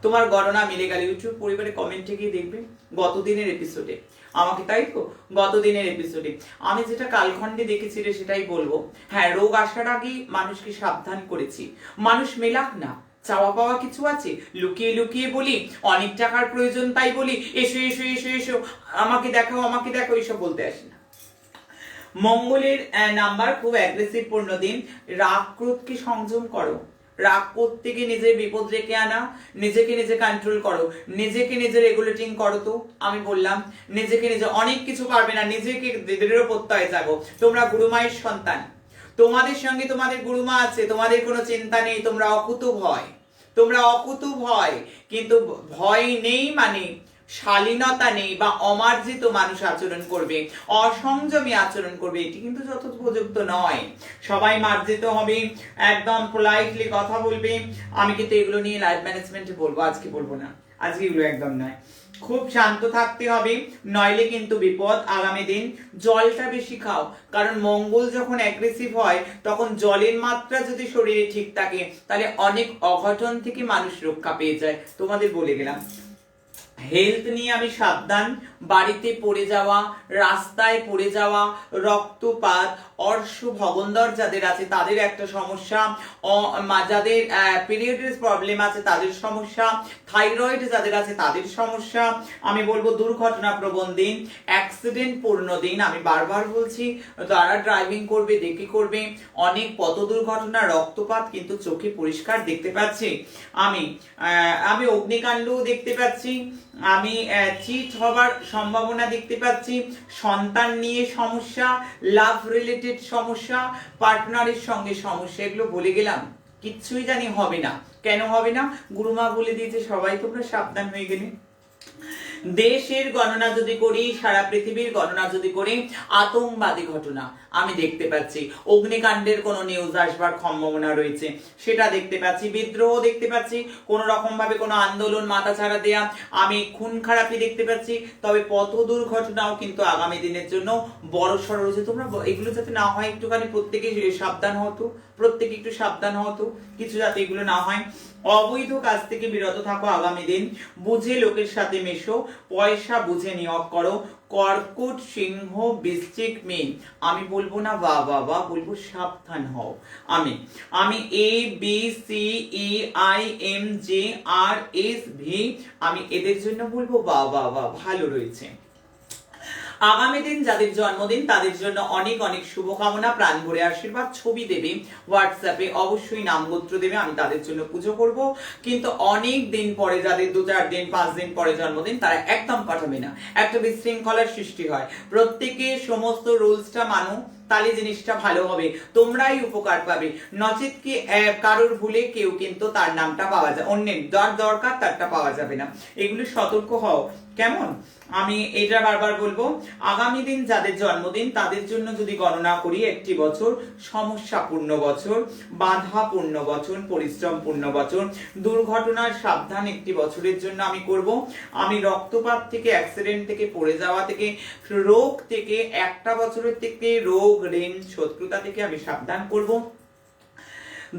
তোমার গণনা মিলে গেল। ইউটিউব পরিবারে কমেন্টে গিয়ে দেখবে গতদিনের এপিসোডে আমাকে, তাই তো, গতদিনের এপিসোডে আমি যেটা কালখণ্ডে দেখেছি রে সেটাই বলবো। হ্যাঁ, রোগ আসার আগেই মানুষকে সাবধান করেছি, মানুষ মেলাক না, চাওয়া পাওয়া কিছু আছে, লুকিয়ে লুকিয়ে বলি, অনেক টাকার প্রয়োজন তাই বলি, এসো এসো এসো এসো, আমাকে দেখাও এইসব বলতে আসি না। মঙ্গলের নাম্বার খুব অ্যাগ্রেসিভ পূর্ণ দিন। রাগ ক্রোধকে সংযম করো, রাগ করতে গিয়ে নিজের বিপদ রেখে আনা, নিজেকে নিজে কন্ট্রোল করো, নিজেকে নিজে রেগুলেটিং করো। তো আমি বললাম নিজেকে নিজে অনেক কিছু পারবে না, নিজেকে দৃঢ় প্রত্যয়ে জাগো। তোমরা গুরুমায়ের সন্তান, তোমাদের সঙ্গে তোমাদের গুরুমা আছে, তোমাদের কোনো চিন্তা নেই, তোমরা অকুতু ভয়, তোমরা অকুতু ভয়। কিন্তু ভয় নেই মানে শালীনতা নেই বা অমার্জিত মানুষ আচরণ করবে, অসংযমী আচরণ করবে, এটি কিন্তু যথোপযুক্ত নয়। সবাই মার্জিত হবে, একদম পোলাইটলি কথা বলবে। আমি কিন্তু এগুলো নিয়ে লাইফ ম্যানেজমেন্টে বলবো, আজকে বলবো না, আজকে এগুলো একদম নয়। খুব শান্ত থাকতে হবে, নইলে কিন্তু বিপদ। আগামী দিন জলটা বেশি খাও, কারণ মঙ্গল যখন অ্যাগ্রেসিভ হয় তখন জলের মাত্রা যদি শরীরে ঠিক থাকে তাহলে অনেক অঘটন থেকে মানুষ রক্ষা পেয়ে যায়। তোমাদের বলে গেলাম হেলথ নিয়ে আমি সাবধান। বাড়িতে পড়ে যাওয়া, রাস্তায় পড়ে যাওয়া, রক্তপাত, অর্শ ভগন্দর যাদের আছে তাদের একটা সমস্যা, যাদের পিরিয়ডের প্রবলেম আছে তাদের সমস্যা, থাইরয়েড যাদের আছে তাদের সমস্যা। আমি বলবো দুর্ঘটনা প্রবণ দিন, অ্যাক্সিডেন্ট পূর্ণ দিন। আমি বারবার বলছি যারা ড্রাইভিং করবে দেখে করবে, অনেক পথ দুর্ঘটনা, রক্তপাত কিন্তু চোখে পরিষ্কার দেখতে পাচ্ছি। আমি অগ্নিকাণ্ডও দেখতে পাচ্ছি, আমি চিট হবার সম্ভাবনা দেখতে পাচ্ছি, সন্তান নিয়ে সমস্যা, লাভ রিলেটেড সমস্যা, পার্টনারের সঙ্গে সমস্যা, এগুলো বলে গেলাম। কিচ্ছুই জানি হবে না। কেন হবে না? গুরুমা বলে দিয়েছে, সবাই তোমরা সাবধান হয়ে গেলে। দেশের গণনা যদি করি, সারা পৃথিবীর গণনা যদি করি, আতঙ্কবাদী ঘটনা আমি দেখতে পাচ্ছি, অগ্নিকাণ্ডের কোনো নিউজ আসবার সম্ভাবনা রয়েছে সেটা দেখতে পাচ্ছি, বিদ্রোহ দেখতে পাচ্ছি, কোন রকম ভাবে কোনো আন্দোলন মাথাছাড়া দেয়া, আমি খুন খারাপি দেখতে পাচ্ছি। তবে পথ দুর্ঘটনাও কিন্তু আগামী দিনের জন্য বড় সড় রয়েছে। তোমরা এগুলো যাতে না হয় একটুখানি প্রত্যেকে সাবধান হতো, প্রত্যেকে একটু সাবধান হতো, কিছু যাতে এগুলো না হয়। অবৈধ কাজ থেকে বিরত থাকো আগামী দিন, বুঝে লোকের সাথে মেশো, পয়সা বুঝে নিয়োগ করো। কর্কট, সিংহ, বৃশ্চিক, মীন, আমি বলবো না বা বলবো সাবধান হও। আমি A B C E I M J R S V, আমি এদের জন্য বলবো বা ভালো রয়েছে। আগামী দিন যাদের জন্মদিন তাদের জন্য অনেক অনেক শুভকামনা, প্রাণ ভরে আশীর্বাদ। ছবি দেবে হোয়াটসঅ্যাপে, অবশ্যই নাম গোত্র দেবে, আমি তাদের জন্য পুজো করব। কিন্তু অনেক দিন পরে যাদের 2-4 দিন 5 দিন পরে জন্মদিন তারা একদম পাঠাবে না, একটা বিশৃঙ্খলার সৃষ্টি হয়। প্রত্যেকে সমস্ত রুলসটা মানো, তাহলে জিনিসটা ভালো হবে, তোমরাই উপকার পাবে। নচেত কি কারোর ভুলে কেউ কিন্তু তার নামটা পাওয়া যায়, অন্যের যার দরকার তারটা পাওয়া যাবে না। এগুলো সতর্ক হও, কেমন? আমি এটা বারবার বলবো। আগামী দিন যাদের জন্মদিন তাদের জন্য যদি গণনা করি, একটি বছর সমস্যাপূর্ণ বছর, বাধাপূর্ণ বছর, পরিশ্রমপূর্ণ বছর, দুর্ঘটনার সাবধান একটি বছরের জন্য আমি করব। আমি রক্তপাত থেকে, অ্যাক্সিডেন্ট থেকে, পড়ে যাওয়া থেকে, রোগ থেকে, একটা বছরের থেকে রোগ, ঋণ, শত্রুতা থেকে আমি সাবধান করব।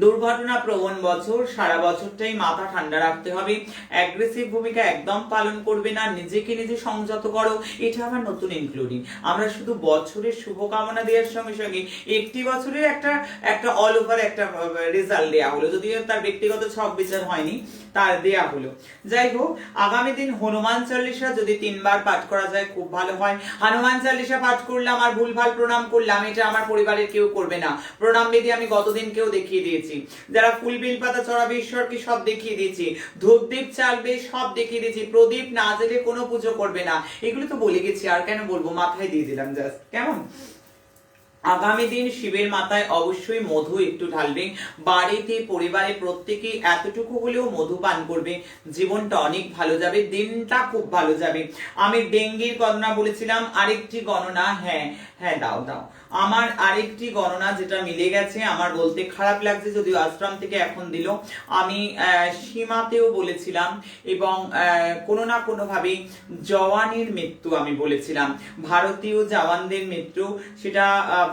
দুর্ঘটনা প্রবণ বছর, সারা বছরটাই মাথা ঠান্ডা রাখতে হবে, অ্যাগ্রেসিভ ভূমিকা একদম পালন করবে না, নিজেকে নিজে সংযত করো। এটা আমার নতুন ইনক্লুডিং। আমরা শুধু বছরের শুভকামনা দেওয়ার সঙ্গে সঙ্গে একটি বছরের একটা অল ওভার একটা রেজাল্ট দেওয়া হলো, যদিও তার ব্যক্তিগত ছক বিচার হয়নি, তার দেয়া হলো। যাই হোক, আগামী দিন হনুমান চল্লিশা যদি 3 বার পাঠ করা যায় খুব ভালো হয়। হনুমান চল্লিশা পাঠ করলাম আর ভুলভাল প্রণাম করলাম, এটা আমার পরিবারের কেউ করবে না। প্রণাম বিধি আমি গতদিন কেউ দেখিয়ে দিয়েছি, যারা ফুল বেল পাতা চড়াবে ঈশ্বরকে সব দেখিয়ে দিয়েছি, ধূপদীপ চালবে সব দেখিয়ে দিয়েছি, প্রদীপ না জ্বেলে কোনো পুজো করবে না, এগুলো তো বলে গেছি, আর কেন বলবো, মাথায় দিয়ে দিলাম জাস্ট। কেমন? আগামী দিন শিবের মাথায় অবশ্যই মধু একটু ঢালবে, বাড়িতে পরিবারে প্রত্যেকে এতটুকু হলেও মধু পান করবে, জীবনটা অনেক ভালো যাবে, দিনটা খুব ভালো যাবে। আমি ডেঙ্গির গণনা বলেছিলাম, আরেকটি গণনা, হ্যাঁ দাও আমার আরেকটি গণনা যেটা মিলে গেছে, আমার বলতে খারাপ লাগছে যদিও আশ্রম থেকে এখন দিল। আমি সীমাতেও বলেছিলাম এবং কোনো না কোনো ভাবে জওয়ানের মৃত্যু আমি বলেছিলাম, ভারতীয় জওয়ানদের মৃত্যু, সেটা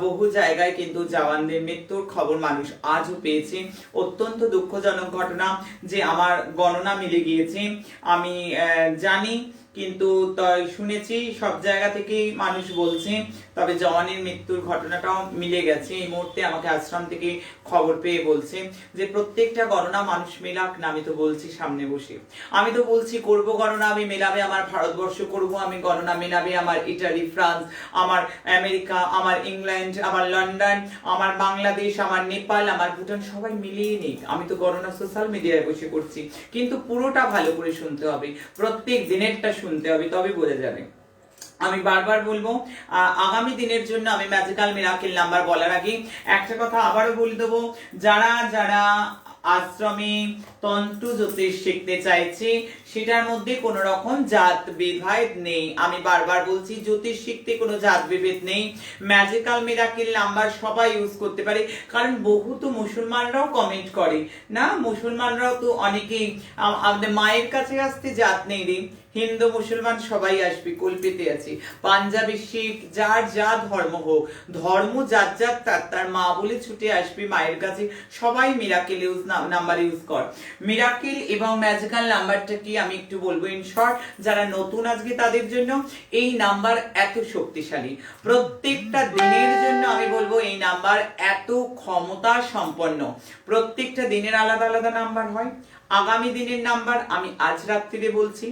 বহু জায়গায় কিন্তু জওয়ানদের মৃত্যুর খবর মানুষ আজও পেয়েছে। অত্যন্ত দুঃখজনক ঘটনা যে আমার গণনা মিলে গিয়েছে, আমি জানি, কিন্তু শুনেছি সব জায়গা থেকেই মানুষ বলছে, তবে জওয়ানের মৃত্যুর ঘটনাটাও মিলে গেছে। এই মুহূর্তে আমাকে আশ্রম থেকে খবর পেয়ে বলছে যে প্রত্যেকটা গণনা মানুষ মেলাক না। আমি তো বলছি সামনে বসে, আমি তো বলছি করব গণনা, আমি মেলাবে আমার ভারতবর্ষ করব, আমি গণনা মেলাবে আমার ইটালি, ফ্রান্স, আমার আমেরিকা, আমার ইংল্যান্ড, আমার লন্ডন, আমার বাংলাদেশ, আমার নেপাল, আমার ভুটান, সবাই মিলিয়ে নিক। আমি তো গণনা সোশ্যাল মিডিয়ায় বসে করছি, কিন্তু পুরোটা ভালো করে শুনতে হবে, প্রত্যেক দিনেরটা শুনতে হবে, তবে বোঝা যাবে। আমি বারবার বলবো, আগামী দিনের জন্য আমি ম্যাজিক্যাল মিরাকেল নাম্বার বলার আগে একটা কথা আবারও বলে দেবো, যারা যারা আশ্রমে তন্ত্র জ্যোতিষ শিখতে চাইছে সেটার মধ্যে কোনো রকম জাত বিভেদ নেই। আমি বারবার বলছি, জ্যোতিষ শিখতে কোনো জাত বিভেদ নেই। ম্যাজিক্যাল মিরাকেল নাম্বার সবাই ইউজ করতে পারে, কারণ বহু তো মুসলমানরাও কমেন্ট করে না, মুসলমানরাও তো অনেকেই আমাদের মায়ের কাছে আসতে জাত নেই রে, হিন্দু মুসলমান সবাই আসবে, কল্পিতে আছে, পাঞ্জাবি, শিখ, যার যা ধর্ম হোক, ধর্ম যার যার তার মা বলে ছুটে আসবে মায়ের কাছে। সবাই মিরাকেল নাম্বার ইউজ কর। মিরাকেল এবং ম্যাজিক্যাল নাম্বারটা কি আমি একটু বলবো ইন শর্ট, যারা নতুন আজকে তাদের জন্য এই নাম্বার এত শক্তিশালী। প্রত্যেকটা দিনের জন্য আমি বলবো এই নাম্বার এত ক্ষমতা সম্পন্ন। প্রত্যেকটা দিনের আলাদা আলাদা নাম্বার হয়। আগামী দিনের নাম্বার আমি আজ রাত্রিরে বলছি,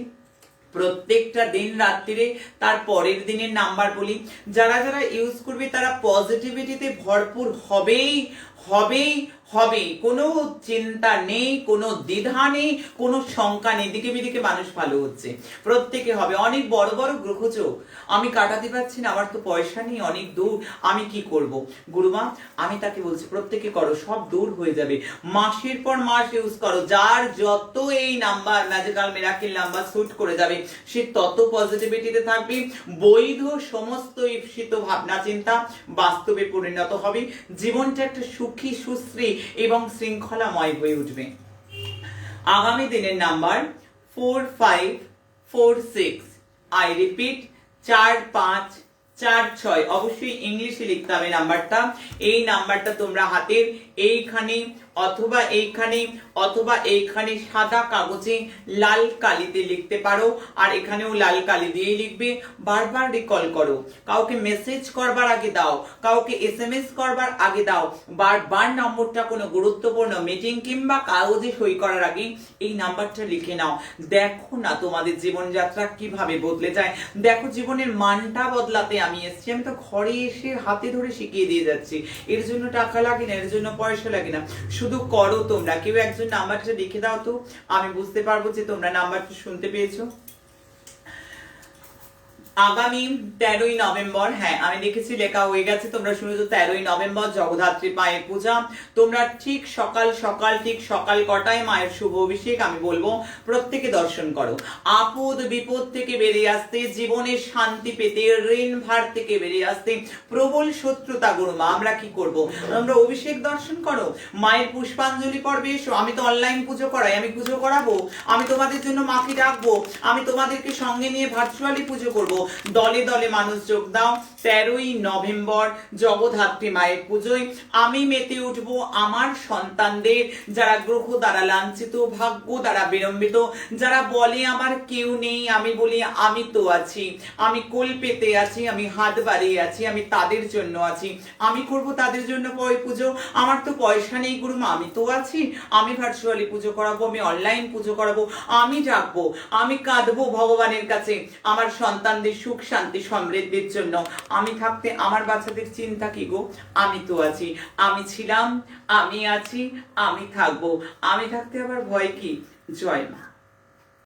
প্রত্যেকটা দিন রাত্রিরে তার পরের দিনের নাম্বার বলি। যারা যারা ইউজ করবে তারা পজিটিভিটিতে ভরপুর হবেই হবেই হবে, কোনো চিন্তা নেই, কোনো দ্বিধা নেই, কোনো শঙ্কা নেই। দিকে বিদিকে মানুষ ভালো হচ্ছে, প্রত্যেকে হবে। অনেক বড় বড় গ্রহচোখ আমি কাটাতে পারছি না, আমার তো পয়সা নেই, অনেক দূর, আমি কি করব? গুরুমা আমি তাকে বলছি প্রত্যেকে করো, সব দূর হয়ে যাবে। মাসের পর মাস ইউজ করো, যার যত এই number magical miracle number suit করে যাবে সে তত পজিটিভিটিতে থাকবে। বৈধ সমস্ত ঈপ্সিত ভাবনা চিন্তা বাস্তবে পরিণত হবে। জীবনটা একটা সুখী, সুশ্রী এবং শৃঙ্খলাময় হয়ে উঠবে। আগামী দিনের নাম্বার 4546। I repeat 4546। অবশ্যই ইংলিশে লিখতে হবে নাম্বারটা। এই নাম্বারটা তোমরা হাতের এইখানে অথবা এইখানে অথবা এইখানে সাদা কাগজে লাল কালিতে লিখতে পারো, আর এখানেও লাল কালি দিয়ে লিখবে। বারবার রিকল করো, কাউকে মেসেজ করবার আগে দাও, কাউকে এসএমএস করবার আগে দাও, বারবার নম্বরটা কোনো গুরুত্বপূর্ণ মিটিং কিংবা কাগজে সই করার আগে এই নাম্বারটা লিখে নাও। দেখো না তোমাদের জীবনযাত্রা কিভাবে বদলে যায়। দেখো জীবনের মানটা বদলাতে আমি এসেছি, আমি তো ঘরে এসে হাতে ধরে শিখিয়ে দিয়ে যাচ্ছি। এর জন্য টাকা লাগে না, এর জন্য পয়সা লাগে না, শুধু করো তোমরা। কেউ একজন নাম্বারটা লিখে দাও তো, আমি বুঝতে পারবো যে তোমরা নাম্বারটা শুনতে পেয়েছো। আগামী 13ই নভেম্বর, হ্যাঁ আমি দেখেছি লেখা হয়ে গেছে, তোমরা শুনেছো 13ই নভেম্বর জগদ্ধাত্রী মায়ের পূজা। তোমরা ঠিক সকাল সকাল কটায় মায়ের শুভ অভিষেক, আমি বলবো প্রত্যেকে দর্শন করো। আপদ বিপদ থেকে বেরিয়ে আসতে, জীবনের শান্তি পেতে, ঋণ ভার থেকে বেরিয়ে আসতে, প্রবল শত্রুতা গুরুমা আমরা কি করব? আমরা অভিষেক দর্শন করো, মায়ের পুষ্পাঞ্জলি পর্বে এসো। আমি তো অনলাইন পুজো করাই, আমি পুজো করাবো, আমি তোমাদের জন্য মাকে ডাকবো, আমি তোমাদেরকে সঙ্গে নিয়ে ভার্চুয়ালি পুজো করবো। দলে দলে মানুষ যোগ দাও 13ই নভেম্বর জগদ্ধাত্রী মায়ের পুজোয়। আমি মেতে উঠবো আমার সন্তানদের, যারা গ্রহ দ্বারা লাঞ্ছিত, ভাগ্য দ্বারা বিড়ম্বিত, যারা বলে আমার কেউ নেই, আমি বলি আমি তো আছি, আমি কোল পেতে আছি, আমি হাত বাড়িয়ে আছি, আমি তাদের জন্য আছি। আমি করব তাদের জন্য পুজো। আমার তো পয়সা নেই গুরুমা, আমি তো আছি, আমি ভার্চুয়ালি পুজো করাবো, আমি অনলাইন পুজো করাবো, আমি ডাকবো, আমি কাঁদবো ভগবানের কাছে আমার সন্তানদের সুখ শান্তি সমৃদ্ধির জন্য। আমি থাকতে আমার বাচ্চাদের চিন্তা কি গো? আমি তো আছি, আমি ছিলাম, আমি আছি, আমি থাকবো। আমি থাকতে আবার ভয় কি? জয় মা।